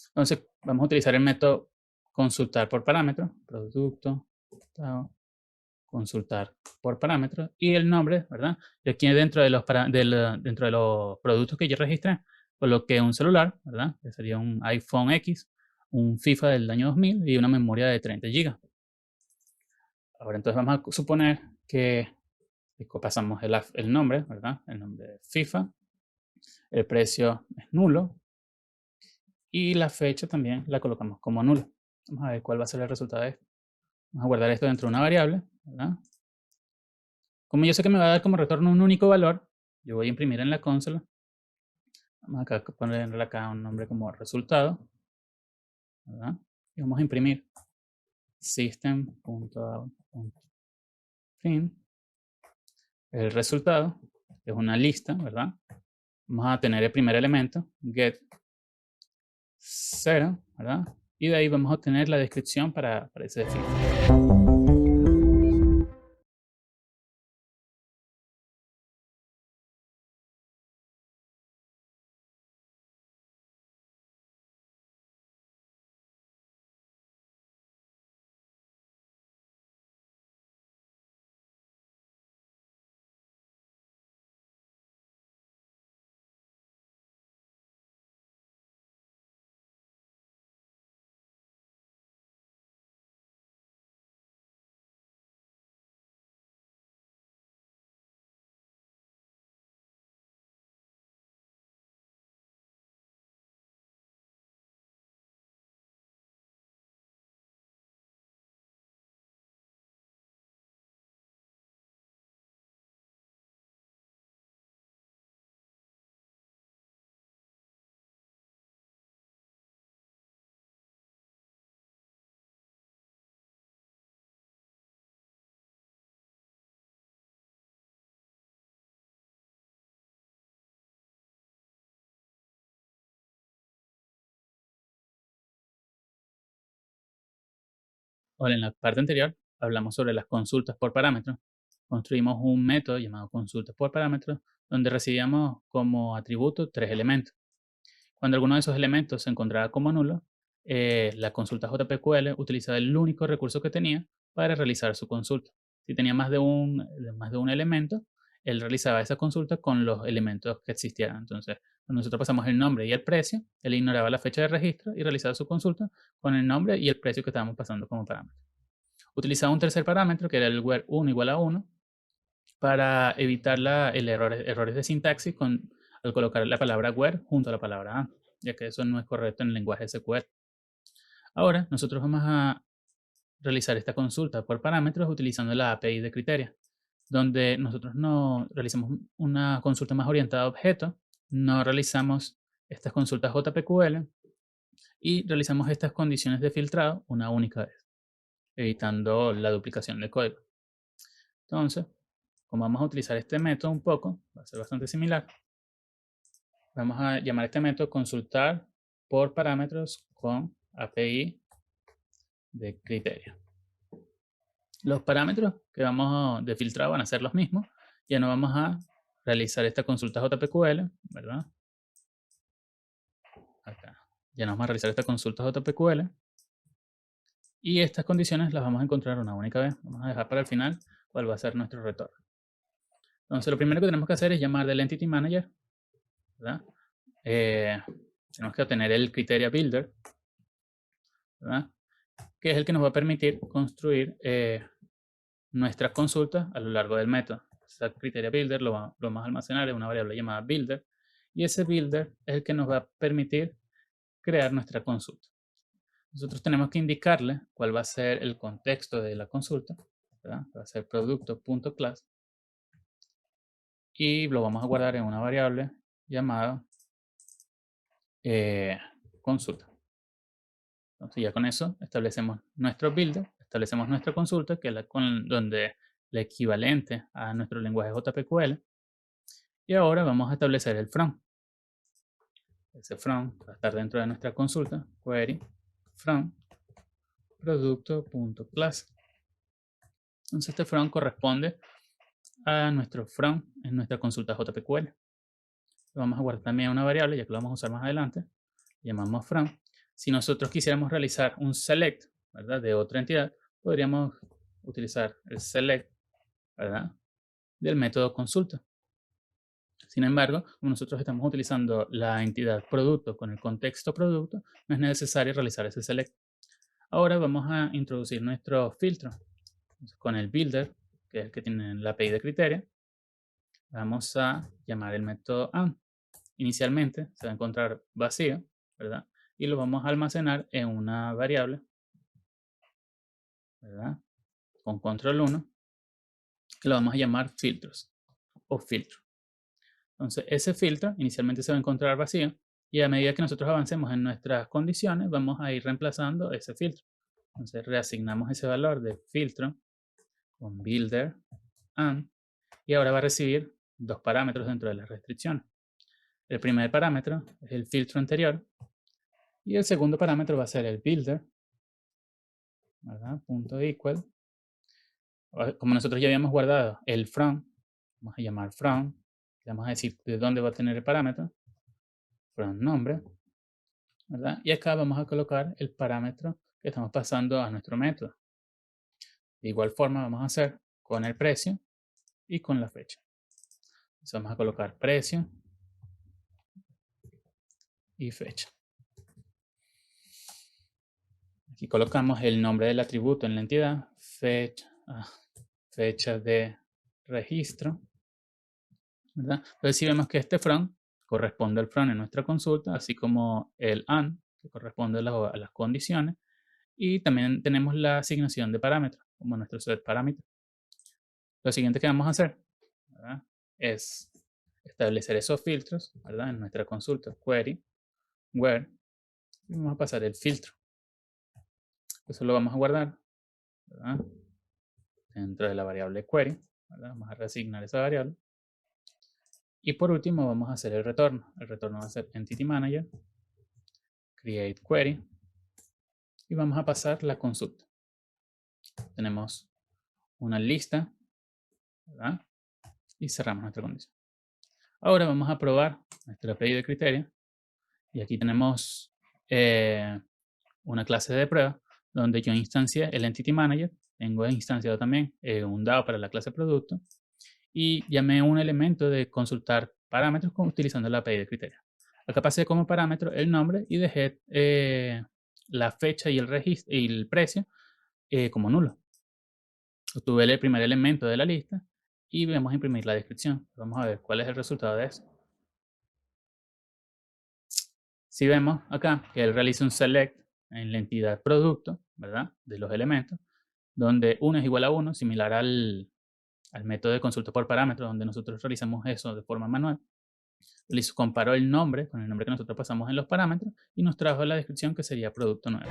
Speaker 1: Entonces vamos a utilizar el método consultar por parámetro, producto DAO, consultar por parámetros y el nombre, ¿verdad? Y aquí dentro de los productos que yo registré, coloqué un celular, ¿verdad? Que sería un iPhone X, un FIFA del año 2000 y una memoria de 30 GB. Ahora entonces vamos a suponer que pasamos el nombre, ¿verdad? El nombre de FIFA, el precio es nulo y la fecha también la colocamos como nulo. Vamos a ver cuál va a ser el resultado de esto. Vamos a guardar esto dentro de una variable, ¿verdad? Como yo sé que me va a dar como retorno un único valor, yo voy a imprimir en la consola. Vamos acá a ponerle acá un nombre como resultado. ¿verdad? Y vamos a imprimir system.out.print el resultado, que es una lista, ¿verdad? Vamos a tener el primer elemento, get 0, ¿verdad? Y de ahí vamos a obtener la descripción para ese filtro. Ahora, en la parte anterior hablamos sobre las consultas por parámetros. Construimos un método llamado consultas por parámetros, donde recibíamos como atributo 3 elementos. Cuando alguno de esos elementos se encontraba como nulo, la consulta JPQL utilizaba el único recurso que tenía para realizar su consulta. Si tenía más de un elemento, él realizaba esa consulta con los elementos que existieran. Entonces, cuando nosotros pasamos el nombre y el precio, él ignoraba la fecha de registro y realizaba su consulta con el nombre y el precio que estábamos pasando como parámetro. Utilizaba un tercer parámetro, que era el where1 igual a 1, para evitar errores de sintaxis al colocar la palabra where junto a la palabra and, ya que eso no es correcto en el lenguaje SQL. Ahora, nosotros vamos a realizar esta consulta por parámetros utilizando la API de Criteria, donde nosotros no realizamos una consulta más orientada a objetos, no realizamos estas consultas JPQL y realizamos estas condiciones de filtrado una única vez, evitando la duplicación de código. Entonces, como vamos a utilizar este método un poco, va a ser bastante similar, vamos a llamar este método consultar por parámetros con API de criterio. Los parámetros que vamos de filtrar van a ser los mismos. Ya no vamos a realizar esta consulta JPQL, ¿verdad? Acá. Ya no vamos a realizar esta consulta JPQL. Y estas condiciones las vamos a encontrar una única vez. Vamos a dejar para el final cuál va a ser nuestro retorno. Entonces, lo primero que tenemos que hacer es llamar del Entity Manager, ¿verdad? Tenemos que obtener el Criteria Builder, ¿verdad? Que es el que nos va a permitir construir nuestras consultas a lo largo del método. Ese Criteria Builder lo vamos a almacenar en una variable llamada Builder, y ese Builder es el que nos va a permitir crear nuestra consulta. Nosotros tenemos que indicarle cuál va a ser el contexto de la consulta, ¿verdad? Va a ser producto.class, y lo vamos a guardar en una variable llamada consulta. Entonces ya con eso establecemos nuestro builder, establecemos nuestra consulta, que es donde el equivalente a nuestro lenguaje JPQL. Y ahora vamos a establecer el from. Ese from va a estar dentro de nuestra consulta, query from producto.class. Entonces este from corresponde a nuestro from en nuestra consulta JPQL. Lo vamos a guardar también una variable, ya que lo vamos a usar más adelante. Llamamos from. Si nosotros quisiéramos realizar un select, ¿verdad?, de otra entidad, podríamos utilizar el select, ¿verdad?, del método consulta. Sin embargo, como nosotros estamos utilizando la entidad producto con el contexto producto, no es necesario realizar ese select. Ahora vamos a introducir nuestro filtro. Entonces, con el builder, que es el que tiene la API de criterio, vamos a llamar el método and. Inicialmente se va a encontrar vacío, ¿verdad? Y lo vamos a almacenar en una variable, ¿verdad?, con control 1, que lo vamos a llamar filtros o filtro. Entonces ese filtro inicialmente se va a encontrar vacío, Y a medida que nosotros avancemos en nuestras condiciones, vamos a ir reemplazando ese filtro. Entonces reasignamos ese valor de filtro con builder and, y ahora va a recibir dos parámetros dentro de las restricciones. El primer parámetro es el filtro anterior y el segundo parámetro va a ser el builder, ¿verdad? Punto equal. Como nosotros ya habíamos guardado el from, vamos a llamar from, le vamos a decir de dónde va a tener el parámetro, from nombre, ¿verdad? Y acá vamos a colocar el parámetro que estamos pasando a nuestro método. De igual forma vamos a hacer con el precio y con la fecha. Entonces vamos a colocar precio y fecha. Aquí colocamos el nombre del atributo en la entidad, fecha de registro, ¿verdad? Entonces si vemos que este from corresponde al from en nuestra consulta, así como el and, que corresponde a las condiciones, y también tenemos la asignación de parámetros, como nuestro set parámetro. Lo siguiente que vamos a hacer, ¿verdad?, es establecer esos filtros, ¿verdad?, en nuestra consulta query, where, y vamos a pasar el filtro. Eso lo vamos a guardar, ¿verdad?, dentro de la variable query, ¿verdad? Vamos a reasignar esa variable. Y por último vamos a hacer el retorno. El retorno va a ser entity manager, create query, y vamos a pasar la consulta. Tenemos una lista, ¿verdad?, y cerramos nuestra condición. Ahora vamos a probar nuestra API de criterio. Y aquí tenemos una clase de prueba donde yo instancié el Entity Manager. Tengo instanciado también un DAO para la clase producto. Y llamé un elemento de consultar parámetros utilizando la API de criterio. Acá pasé como parámetro el nombre y dejé la fecha y el registro y el precio como nulo. Obtuve el primer elemento de la lista y vamos a imprimir la descripción. Vamos a ver cuál es el resultado de eso. Si vemos acá que él realiza un select en la entidad producto, ¿verdad?, de los elementos, donde 1 es igual a 1, similar al método de consulta por parámetros, donde nosotros realizamos eso de forma manual. Comparó el nombre con el nombre que nosotros pasamos en los parámetros y nos trajo la descripción que sería producto nuevo.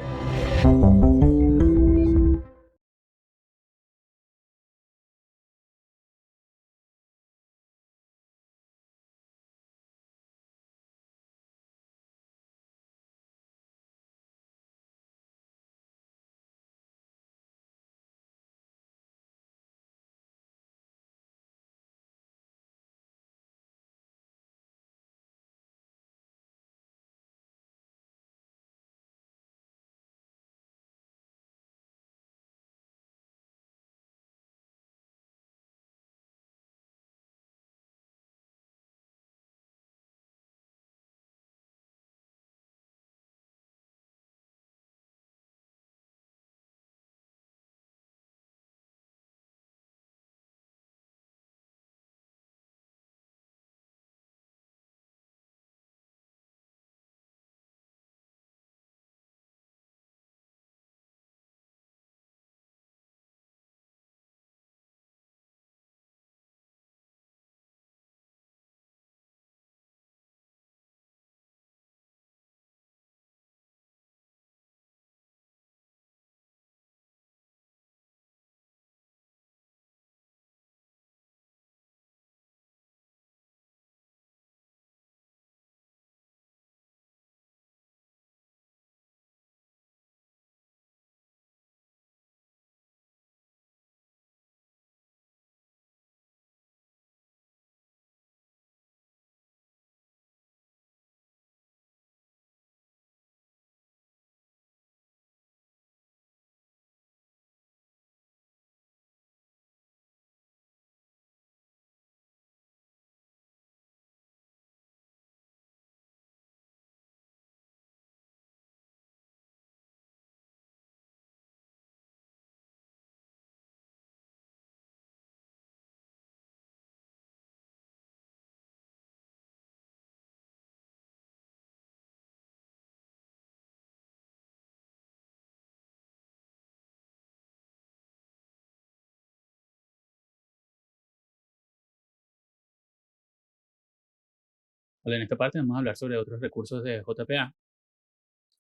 Speaker 1: Ahora, en esta parte vamos a hablar sobre otros recursos de JPA.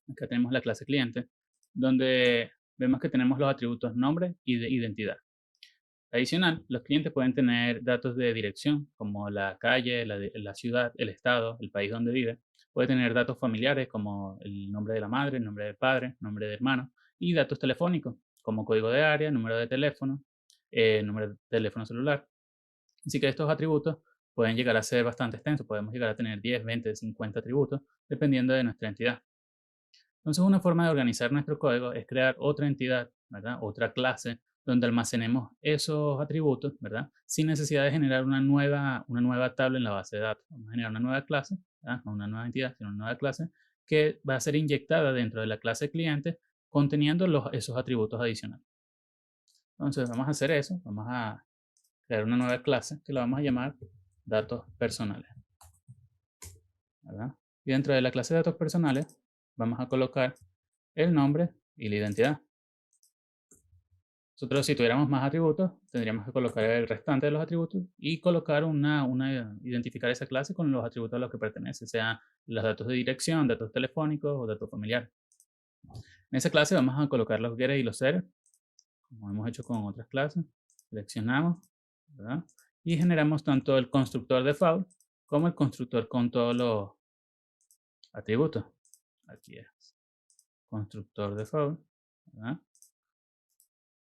Speaker 1: Acá tenemos la clase cliente, donde vemos que tenemos los atributos nombre y de identidad. Adicional, los clientes pueden tener datos de dirección, como la calle, la ciudad, el estado, el país donde vive. Puede tener datos familiares, como el nombre de la madre, el nombre del padre, el nombre de hermano, y datos telefónicos, como código de área, número de teléfono, número de teléfono celular. Así que estos atributos pueden llegar a ser bastante extensos. Podemos llegar a tener 10, 20, 50 atributos, dependiendo de nuestra entidad. Entonces, una forma de organizar nuestro código es crear otra entidad, ¿verdad? Otra clase donde almacenemos esos atributos, ¿verdad? Sin necesidad de generar una nueva tabla en la base de datos. Vamos a generar una nueva clase, ¿verdad? No una nueva entidad, sino una nueva clase que va a ser inyectada dentro de la clase cliente conteniendo esos atributos adicionales. Entonces, vamos a hacer eso. Vamos a crear una nueva clase que la vamos a llamar datos personales, ¿verdad? Y dentro de la clase de datos personales vamos a colocar el nombre y la identidad. Nosotros, si tuviéramos más atributos, tendríamos que colocar el restante de los atributos y colocar identificar esa clase con los atributos a los que pertenece, sea los datos de dirección, datos telefónicos o datos familiares. En esa clase vamos a colocar los getters y los setters, como hemos hecho con otras clases. Seleccionamos, ¿verdad? Y generamos tanto el constructor default como el constructor con todos los atributos. Aquí es constructor default, ¿verdad?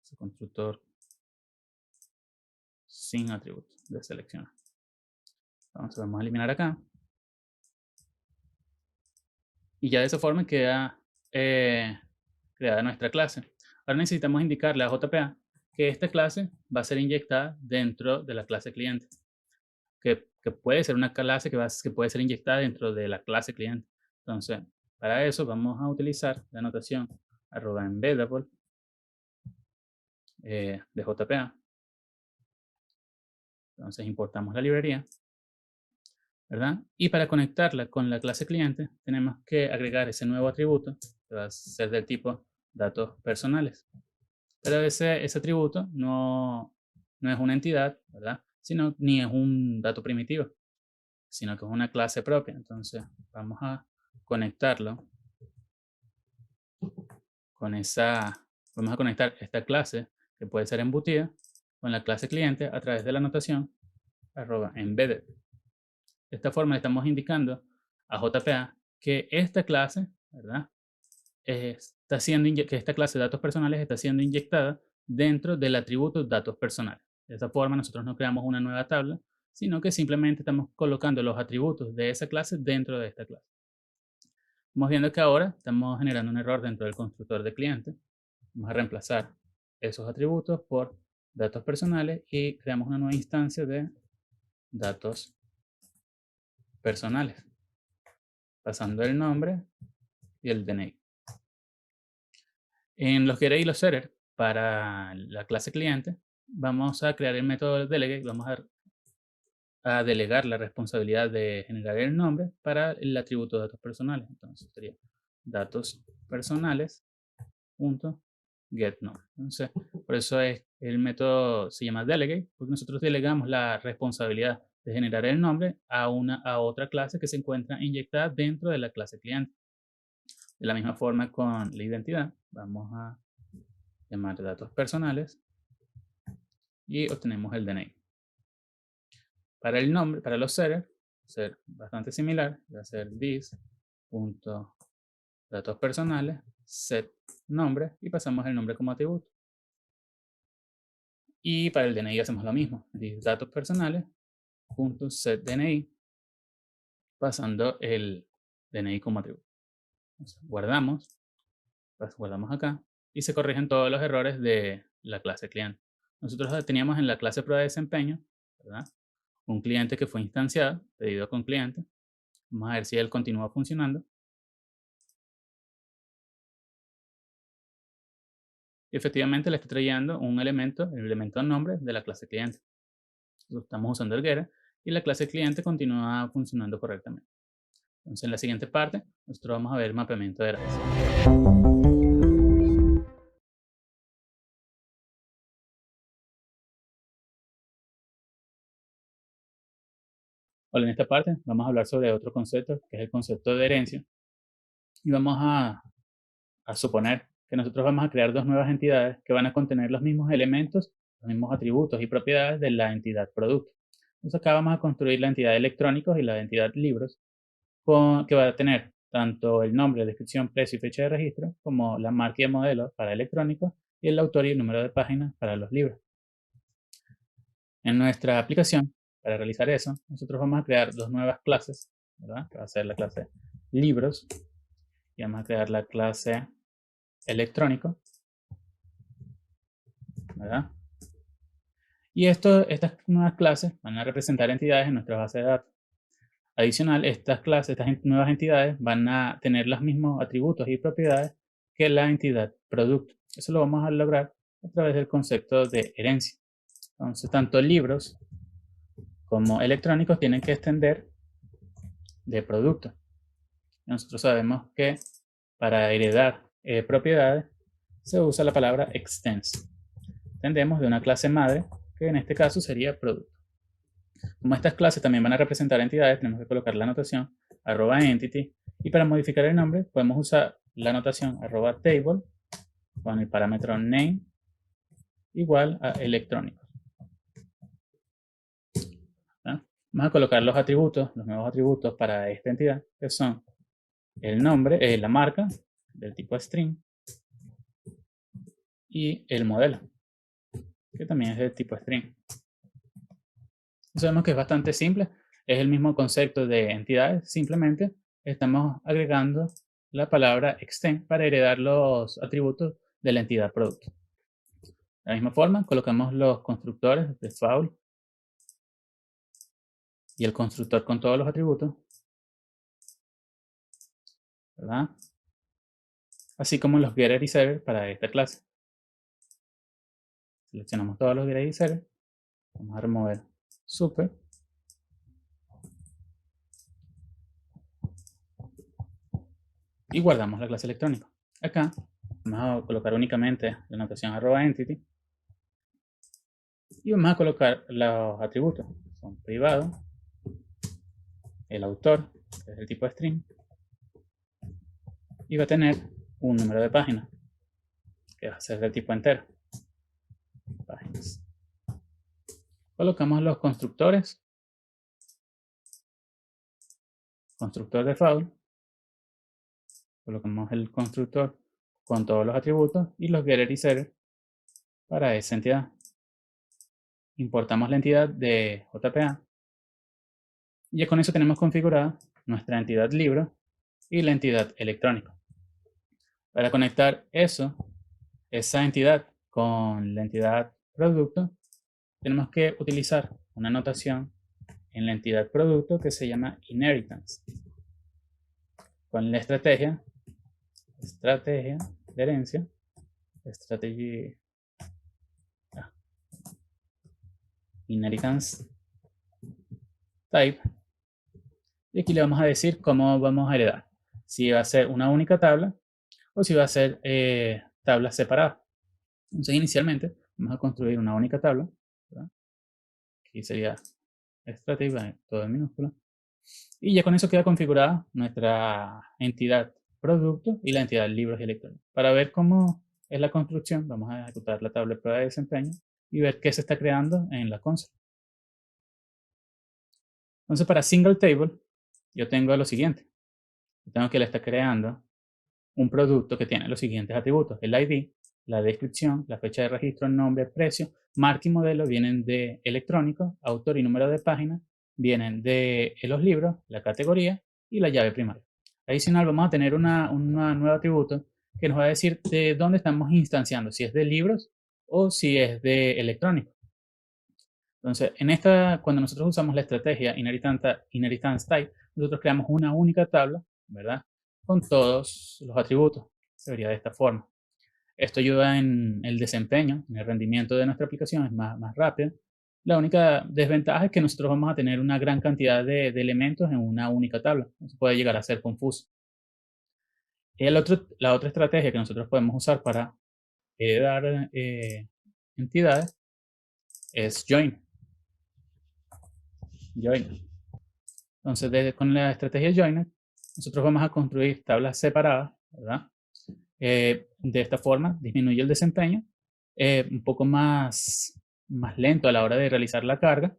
Speaker 1: Ese constructor sin atributos de selección. Entonces vamos a eliminar acá. Y ya de esa forma queda creada nuestra clase. Ahora necesitamos indicarle a JPA que esta clase va a ser inyectada dentro de la clase cliente. Que puede ser una clase que puede ser inyectada dentro de la clase cliente. Entonces, para eso vamos a utilizar la notación @embeddable de JPA. Entonces importamos la librería, ¿verdad? Y para conectarla con la clase cliente, tenemos que agregar ese nuevo atributo, que va a ser del tipo datos personales. Pero ese atributo no es una entidad, ¿verdad? Ni es un dato primitivo, sino que es una clase propia. Entonces, vamos a conectarlo vamos a conectar esta clase, que puede ser embutida, con la clase cliente a través de la notación @embedded. De esta forma le estamos indicando a JPA que esta clase, ¿verdad? Que esta clase de datos personales está siendo inyectada dentro del atributo datos personales. De esta forma nosotros no creamos una nueva tabla, sino que simplemente estamos colocando los atributos de esa clase dentro de esta clase. Estamos viendo que ahora estamos generando un error dentro del constructor de cliente. Vamos a reemplazar esos atributos por datos personales y creamos una nueva instancia de datos personales, pasando el nombre y el DNI. En los getters y los setters, para la clase cliente, vamos a crear el método delegate, vamos a delegar la responsabilidad de generar el nombre para el atributo de datos personales. Entonces sería datos personales .getNome. Entonces, por eso el método se llama delegate, porque nosotros delegamos la responsabilidad de generar el nombre a otra clase que se encuentra inyectada dentro de la clase cliente. De la misma forma con la identidad, vamos a llamar datos personales y obtenemos el DNI. Para el nombre, para los setters, va a ser bastante similar, va a ser this.datos personales, set nombre y pasamos el nombre como atributo. Y para el DNI hacemos lo mismo, this datos personales, .set DNI, pasando el DNI como atributo. Entonces, guardamos acá y se corrigen todos los errores de la clase cliente. Nosotros teníamos en la clase prueba de desempeño, ¿verdad? Un cliente que fue instanciado, pedido con cliente. Vamos a ver si él continúa funcionando. Y efectivamente le está trayendo el elemento nombre de la clase cliente. Estamos usando el getter y la clase cliente continúa funcionando correctamente. Entonces en la siguiente parte nosotros vamos a ver el mapeamiento de grafos. Hola, en esta parte vamos a hablar sobre otro concepto, que es el concepto de herencia. Y vamos a suponer que nosotros vamos a crear dos nuevas entidades que van a contener los mismos elementos, los mismos atributos y propiedades de la entidad producto. Entonces acá vamos a construir la entidad electrónicos y la entidad libros, que va a tener tanto el nombre, descripción, precio y fecha de registro, como la marca y el modelo para electrónicos y el autor y el número de páginas para los libros. En nuestra aplicación, para realizar eso, nosotros vamos a crear dos nuevas clases, ¿verdad? Que va a ser la clase libros y vamos a crear la clase electrónico, ¿verdad? Y estas nuevas clases van a representar entidades en nuestra base de datos. Adicional, estas clases, estas nuevas entidades van a tener los mismos atributos y propiedades que la entidad producto. Eso lo vamos a lograr a través del concepto de herencia. Entonces, tanto libros como electrónicos tienen que extender de producto. Nosotros sabemos que para heredar propiedades se usa la palabra extends. Extendemos de una clase madre, que en este caso sería producto. Como estas clases también van a representar entidades, tenemos que colocar la anotación @entity, y para modificar el nombre podemos usar la anotación @table con el parámetro name igual a electrónicos. Vamos a colocar los atributos, los nuevos atributos para esta entidad, que son el nombre, la marca del tipo string y el modelo, que también es del tipo string. Sabemos que es bastante simple, es el mismo concepto de entidades, simplemente estamos agregando la palabra extend para heredar los atributos de la entidad producto. De la misma forma, colocamos los constructores de foul y el constructor con todos los atributos, ¿verdad? Así como los getter y setter para esta clase. Seleccionamos todos los getter y setter, vamos a remover super y guardamos la clase electrónica. Acá vamos a colocar únicamente la notación @entity y vamos a colocar los atributos. Son privado, el autor, que es el tipo string, y va a tener un número de página, que va a ser del tipo entero. Páginas. Colocamos los constructores, constructor de foul, colocamos el constructor con todos los atributos y los getter y setter para esa entidad. Importamos la entidad de JPA y ya con eso tenemos configurada nuestra entidad libro y la entidad electrónico. Para conectar esa entidad con la entidad producto, tenemos que utilizar una notación en la entidad producto que se llama inheritance, con la estrategia de herencia, inheritance type, y aquí le vamos a decir cómo vamos a heredar, si va a ser una única tabla o si va a ser tablas separadas. Entonces inicialmente vamos a construir una única tabla, ¿verdad? Aquí sería estrategia, todo en minúscula, y ya con eso queda configurada nuestra entidad producto y la entidad libros y electrónicos. Para ver cómo es la construcción, vamos a ejecutar la tabla de prueba de desempeño y ver qué se está creando en la consola. Entonces para single table yo tengo lo siguiente. Tengo que le está creando un producto que tiene los siguientes atributos: el ID, la descripción, la fecha de registro, nombre, precio, marca y modelo vienen de electrónico, autor y número de página vienen de los libros, la categoría y la llave primaria. Adicional, vamos a tener un nuevo atributo que nos va a decir de dónde estamos instanciando, si es de libros o si es de electrónico. Entonces, cuando nosotros usamos la estrategia inheritance type, nosotros creamos una única tabla, ¿verdad? Con todos los atributos. Se vería de esta forma. Esto ayuda en el desempeño, en el rendimiento de nuestra aplicación, es más rápido. La única desventaja es que nosotros vamos a tener una gran cantidad de elementos en una única tabla. Eso puede llegar a ser confuso. La otra estrategia que nosotros podemos usar para dar entidades es join. Entonces, con la estrategia Joiner, nosotros vamos a construir tablas separadas, ¿verdad? De esta forma disminuye el desempeño, un poco más lento a la hora de realizar la carga,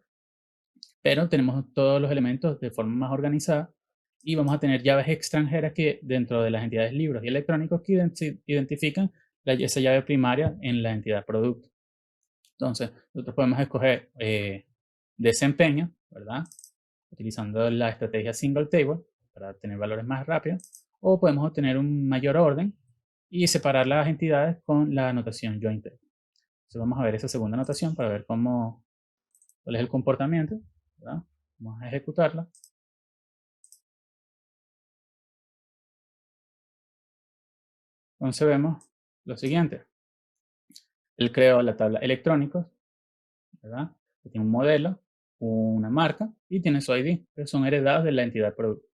Speaker 1: pero tenemos todos los elementos de forma más organizada y vamos a tener llaves extranjeras que dentro de las entidades libros y electrónicos que identifican esa llave primaria en la entidad producto. Entonces, nosotros podemos escoger desempeño, ¿verdad? Utilizando la estrategia single table para tener valores más rápidos, o podemos obtener un mayor orden y separar las entidades con la notación join table. Entonces vamos a ver esa segunda notación para ver cuál es el comportamiento, ¿verdad? Vamos a ejecutarla. Entonces vemos lo siguiente. Él creó la tabla electrónicos, ¿verdad? Que tiene un modelo, una marca y tiene su ID, que son heredados de la entidad producto.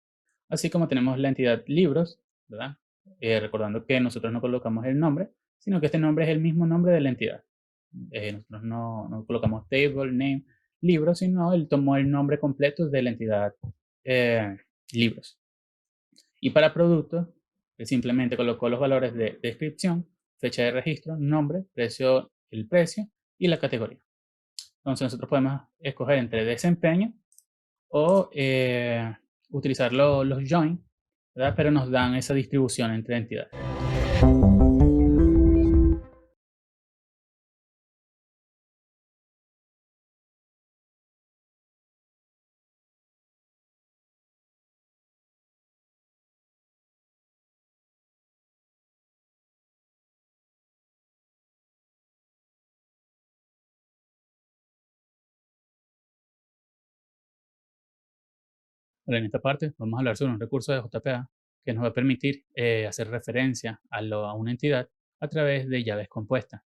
Speaker 1: Así como tenemos la entidad libros, ¿verdad? Recordando que nosotros no colocamos el nombre, sino que este nombre es el mismo nombre de la entidad. Nosotros no colocamos table, name, libros, sino él tomó el nombre completo de la entidad libros. Y para productos, simplemente colocó los valores de descripción, fecha de registro, nombre, precio, el precio y la categoría. Entonces nosotros podemos escoger entre desempeño o utilizar los join, ¿verdad? Pero nos dan esa distribución entre entidades. Ahora, en esta parte vamos a hablar sobre un recurso de JPA que nos va a permitir hacer referencia a una entidad a través de llaves compuestas.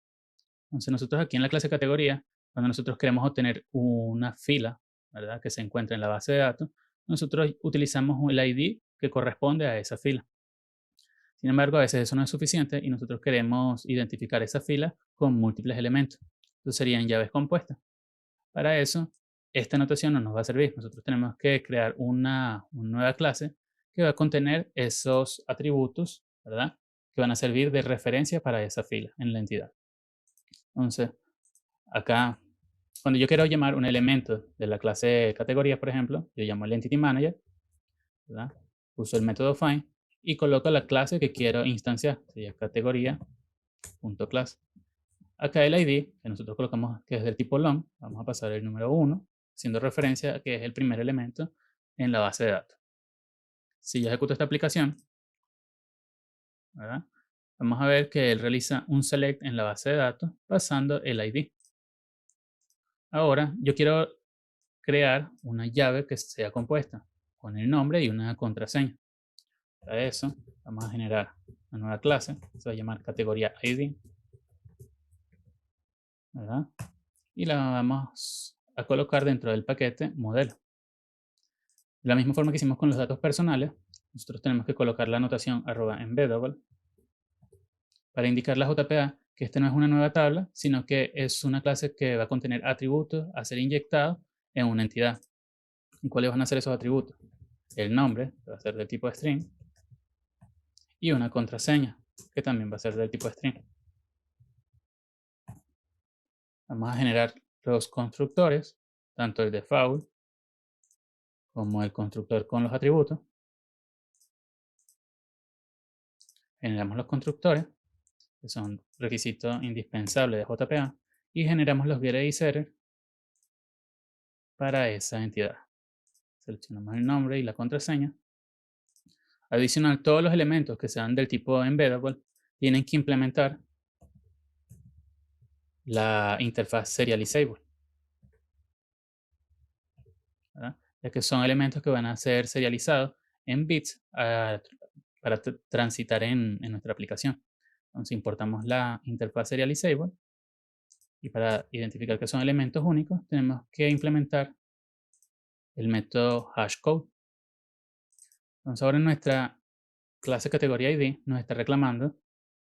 Speaker 1: Entonces nosotros aquí en la clase categoría, cuando nosotros queremos obtener una fila, ¿verdad?, que se encuentra en la base de datos, nosotros utilizamos el ID que corresponde a esa fila. Sin embargo, a veces eso no es suficiente y nosotros queremos identificar esa fila con múltiples elementos. Entonces serían llaves compuestas. Para eso, esta notación no nos va a servir. Nosotros tenemos que crear una nueva clase que va a contener esos atributos, ¿verdad?, que van a servir de referencia para esa fila en la entidad. Entonces, acá, cuando yo quiero llamar un elemento de la clase categoría, por ejemplo, yo llamo el entity manager, ¿verdad? Uso el método find y coloco la clase que quiero instanciar, sería categoría.class. Acá el ID, que nosotros colocamos que es del tipo long, vamos a pasar el número 1, haciendo referencia a que es el primer elemento en la base de datos. Si yo ejecuto esta aplicación, ¿verdad?, vamos a ver que él realiza un select en la base de datos pasando el ID. Ahora yo quiero crear una llave que sea compuesta con el nombre y una contraseña. Para eso vamos a generar una nueva clase, se va a llamar categoría ID, ¿verdad? Y la vamos a colocar dentro del paquete modelo. De la misma forma que hicimos con los datos personales, nosotros tenemos que colocar la anotación @embeddable para indicar la JPA que esta no es una nueva tabla, sino que es una clase que va a contener atributos a ser inyectados en una entidad. ¿Y cuáles van a ser esos atributos? El nombre, que va a ser del tipo string, y una contraseña, que también va a ser del tipo string. Vamos a generar los constructores, tanto el default como el constructor con los atributos. Generamos los constructores, que son requisitos indispensables de JPA, y generamos los getter y setter para esa entidad. Seleccionamos el nombre y la contraseña. Adicional, todos los elementos que sean del tipo embeddable tienen que implementar la interfaz serializable, ¿verdad?, ya que son elementos que van a ser serializados en bits para transitar en nuestra aplicación. Entonces importamos la interfaz serializable y para identificar que son elementos únicos tenemos que implementar el método hashCode. Entonces ahora en nuestra clase categoría ID nos está reclamando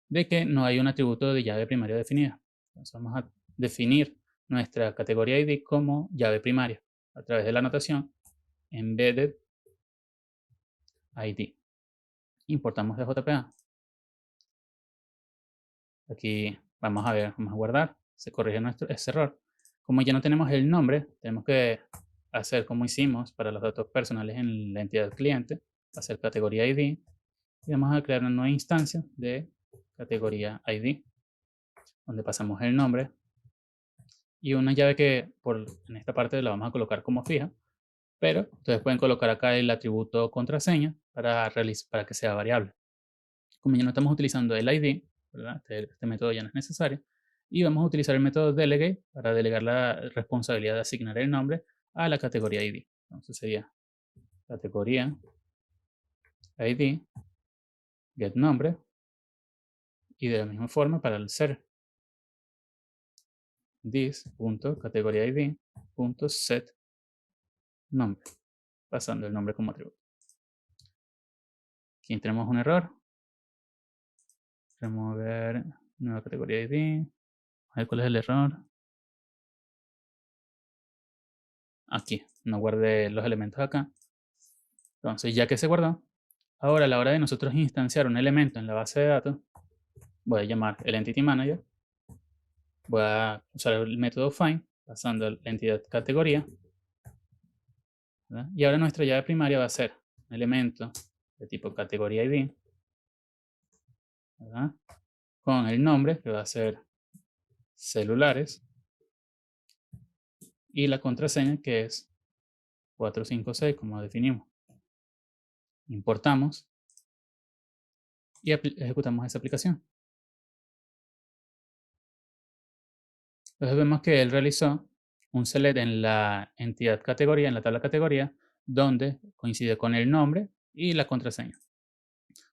Speaker 1: de que no hay un atributo de llave primaria definida. Entonces vamos a definir nuestra categoría ID como llave primaria a través de la anotación embedded ID. Importamos de JPA. Aquí vamos a ver, vamos a guardar. Se corrige ese error. Como ya no tenemos el nombre, tenemos que hacer como hicimos para los datos personales en la entidad cliente, hacer categoría ID y vamos a crear una nueva instancia de categoría ID, donde pasamos el nombre y una llave que en esta parte la vamos a colocar como fija, pero ustedes pueden colocar acá el atributo contraseña para que sea variable. Como ya no estamos utilizando el ID, ¿verdad? Este método ya no es necesario, y vamos a utilizar el método delegate para delegar la responsabilidad de asignar el nombre a la categoría ID. Entonces sería categoría ID get nombre, y de la misma forma para el ser this.categoría ID.set nombre, pasando el nombre como atributo. Aquí tenemos un error. Remover nueva categoría ID. A ver cuál es el error. Aquí, no guardé los elementos acá. Entonces, ya que se guardó, ahora a la hora de nosotros instanciar un elemento en la base de datos, voy a llamar el Entity Manager. Voy a usar el método find, pasando la entidad categoría. ¿Verdad? Y ahora nuestra llave primaria va a ser un elemento de tipo categoría ID, ¿verdad? Con el nombre, que va a ser celulares, y la contraseña, que es 456, como definimos. Importamos y ejecutamos esa aplicación. Entonces vemos que él realizó un select en la entidad categoría, en la tabla categoría, donde coincide con el nombre y la contraseña.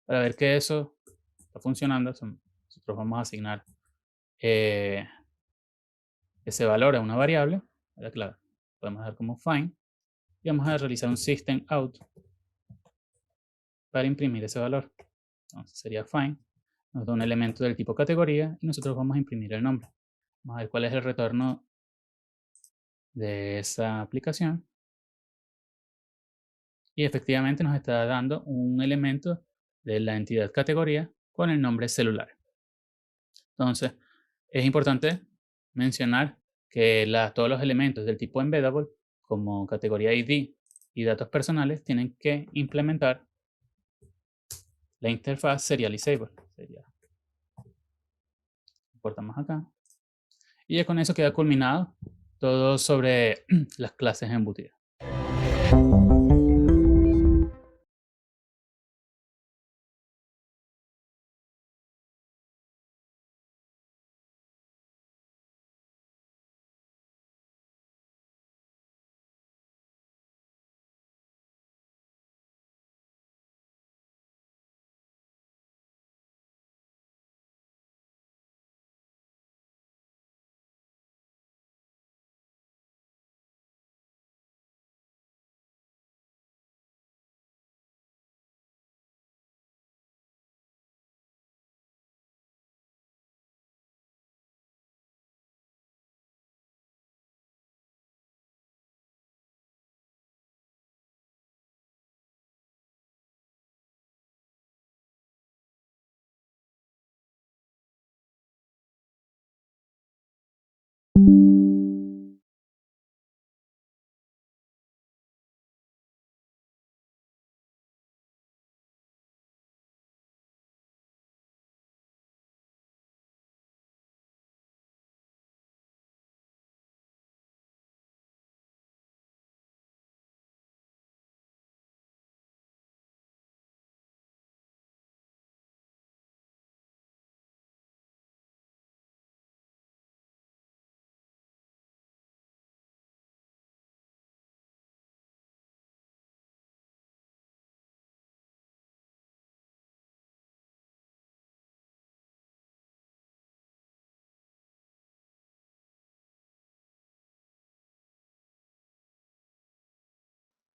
Speaker 1: Para ver que eso está funcionando, nosotros vamos a asignar ese valor a una variable, la clave. Podemos dar como find y vamos a realizar un system out para imprimir ese valor. Entonces sería find, nos da un elemento del tipo categoría y nosotros vamos a imprimir el nombre. Vamos a ver cuál es el retorno de esa aplicación. Y efectivamente nos está dando un elemento de la entidad categoría con el nombre celular. Entonces, es importante mencionar que todos los elementos del tipo embeddable, como categoría ID y datos personales, tienen que implementar la interfaz serializable. Importamos acá. Y ya con eso queda culminado todo sobre las clases embutidas.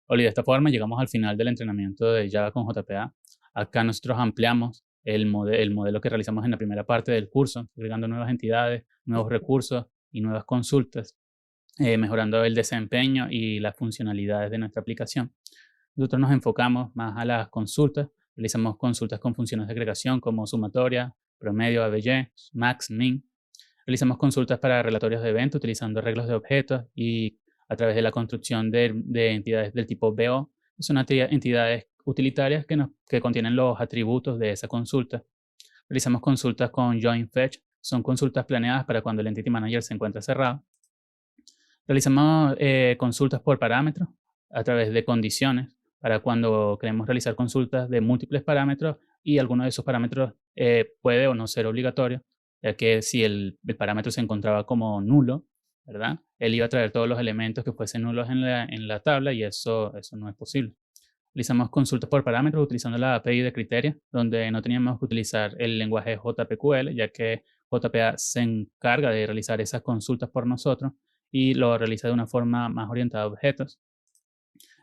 Speaker 1: Y de esta forma llegamos al final del entrenamiento de Java con JPA. Acá nosotros ampliamos el modelo que realizamos en la primera parte del curso, agregando nuevas entidades, nuevos recursos y nuevas consultas, mejorando el desempeño y las funcionalidades de nuestra aplicación. Nosotros nos enfocamos más a las consultas, realizamos consultas con funciones de agregación como sumatoria, promedio, ABY, max, min. Realizamos consultas para relatorios de eventos utilizando arreglos de objetos y a través de la construcción de entidades del tipo BO, que son entidades utilitarias que contienen los atributos de esa consulta. Realizamos consultas con join fetch, son consultas planeadas para cuando el entity manager se encuentra cerrado. Realizamos consultas por parámetros a través de condiciones para cuando queremos realizar consultas de múltiples parámetros y alguno de esos parámetros puede o no ser obligatorio, ya que si el parámetro se encontraba como nulo, ¿verdad? Él iba a traer todos los elementos que fuesen nulos en la tabla y eso no es posible. Realizamos consultas por parámetros utilizando la API de criterios, donde no teníamos que utilizar el lenguaje JPQL, ya que JPA se encarga de realizar esas consultas por nosotros y lo realiza de una forma más orientada a objetos.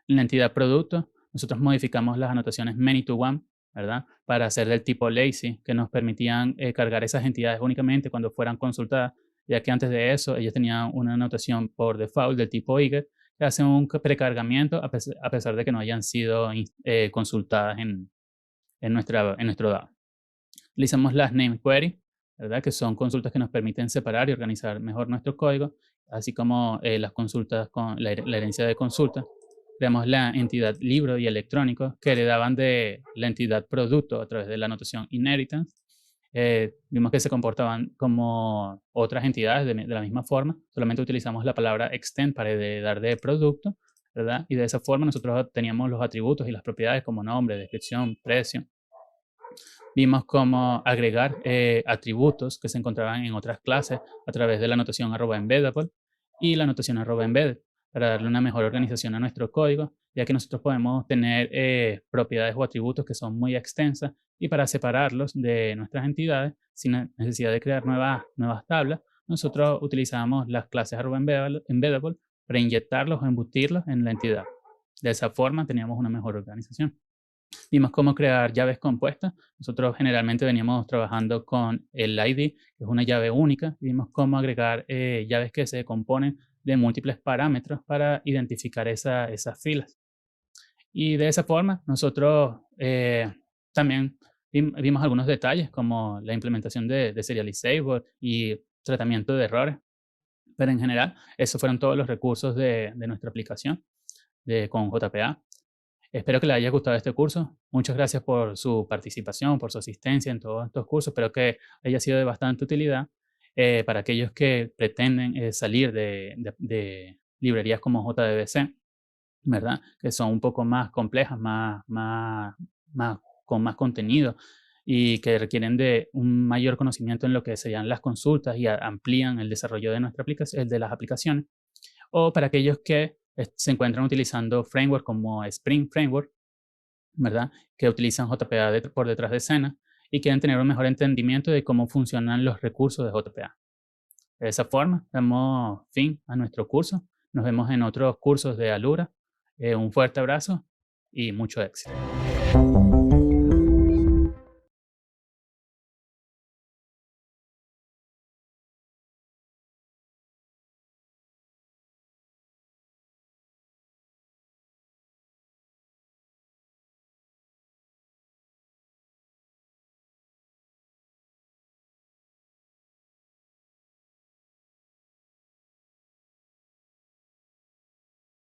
Speaker 1: En la entidad producto, nosotros modificamos las anotaciones many to one, ¿verdad? Para hacer del tipo lazy, que nos permitían cargar esas entidades únicamente cuando fueran consultadas, ya que antes de eso ellos tenían una anotación por default del tipo IGET, que hace un precargamiento a pesar de que no hayan sido consultadas en nuestro DAO. Realizamos las name query, ¿verdad? Que son consultas que nos permiten separar y organizar mejor nuestro código, así como las consultas con la herencia de consulta. Creamos la entidad libro y electrónico que heredaban de la entidad producto a través de la notación inheritance. Vimos que se comportaban como otras entidades de la misma forma, solamente utilizamos la palabra extend para heredar de producto, ¿verdad? Y de esa forma nosotros teníamos los atributos y las propiedades como nombre, descripción, precio. Vimos cómo agregar atributos que se encontraban en otras clases a través de la notación @embeddable y la notación @embedded para darle una mejor organización a nuestro código, ya que nosotros podemos tener propiedades o atributos que son muy extensas y para separarlos de nuestras entidades sin necesidad de crear nuevas tablas, nosotros utilizamos las clases @embeddable para inyectarlos o embutirlos en la entidad. De esa forma teníamos una mejor organización. Vimos cómo crear llaves compuestas. Nosotros generalmente veníamos trabajando con el ID, que es una llave única. Vimos cómo agregar llaves que se componen de múltiples parámetros para identificar esas filas. Y de esa forma nosotros también vimos algunos detalles como la implementación de Serializable y tratamiento de errores. Pero en general, esos fueron todos los recursos de nuestra aplicación con JPA. Espero que les haya gustado este curso. Muchas gracias por su participación, por su asistencia en todos estos cursos. Espero que haya sido de bastante utilidad para aquellos que pretenden salir de librerías como JDBC, ¿verdad? Que son un poco más complejas, con más contenido y que requieren de un mayor conocimiento en lo que serían las consultas y amplían el desarrollo de nuestra aplicación, de las aplicaciones. O para aquellos que se encuentran utilizando frameworks como Spring Framework, ¿verdad? Que utilizan JPA por detrás de escena y quieren tener un mejor entendimiento de cómo funcionan los recursos de JPA. De esa forma, damos fin a nuestro curso. Nos vemos en otros cursos de Alura. Un fuerte abrazo y mucho éxito.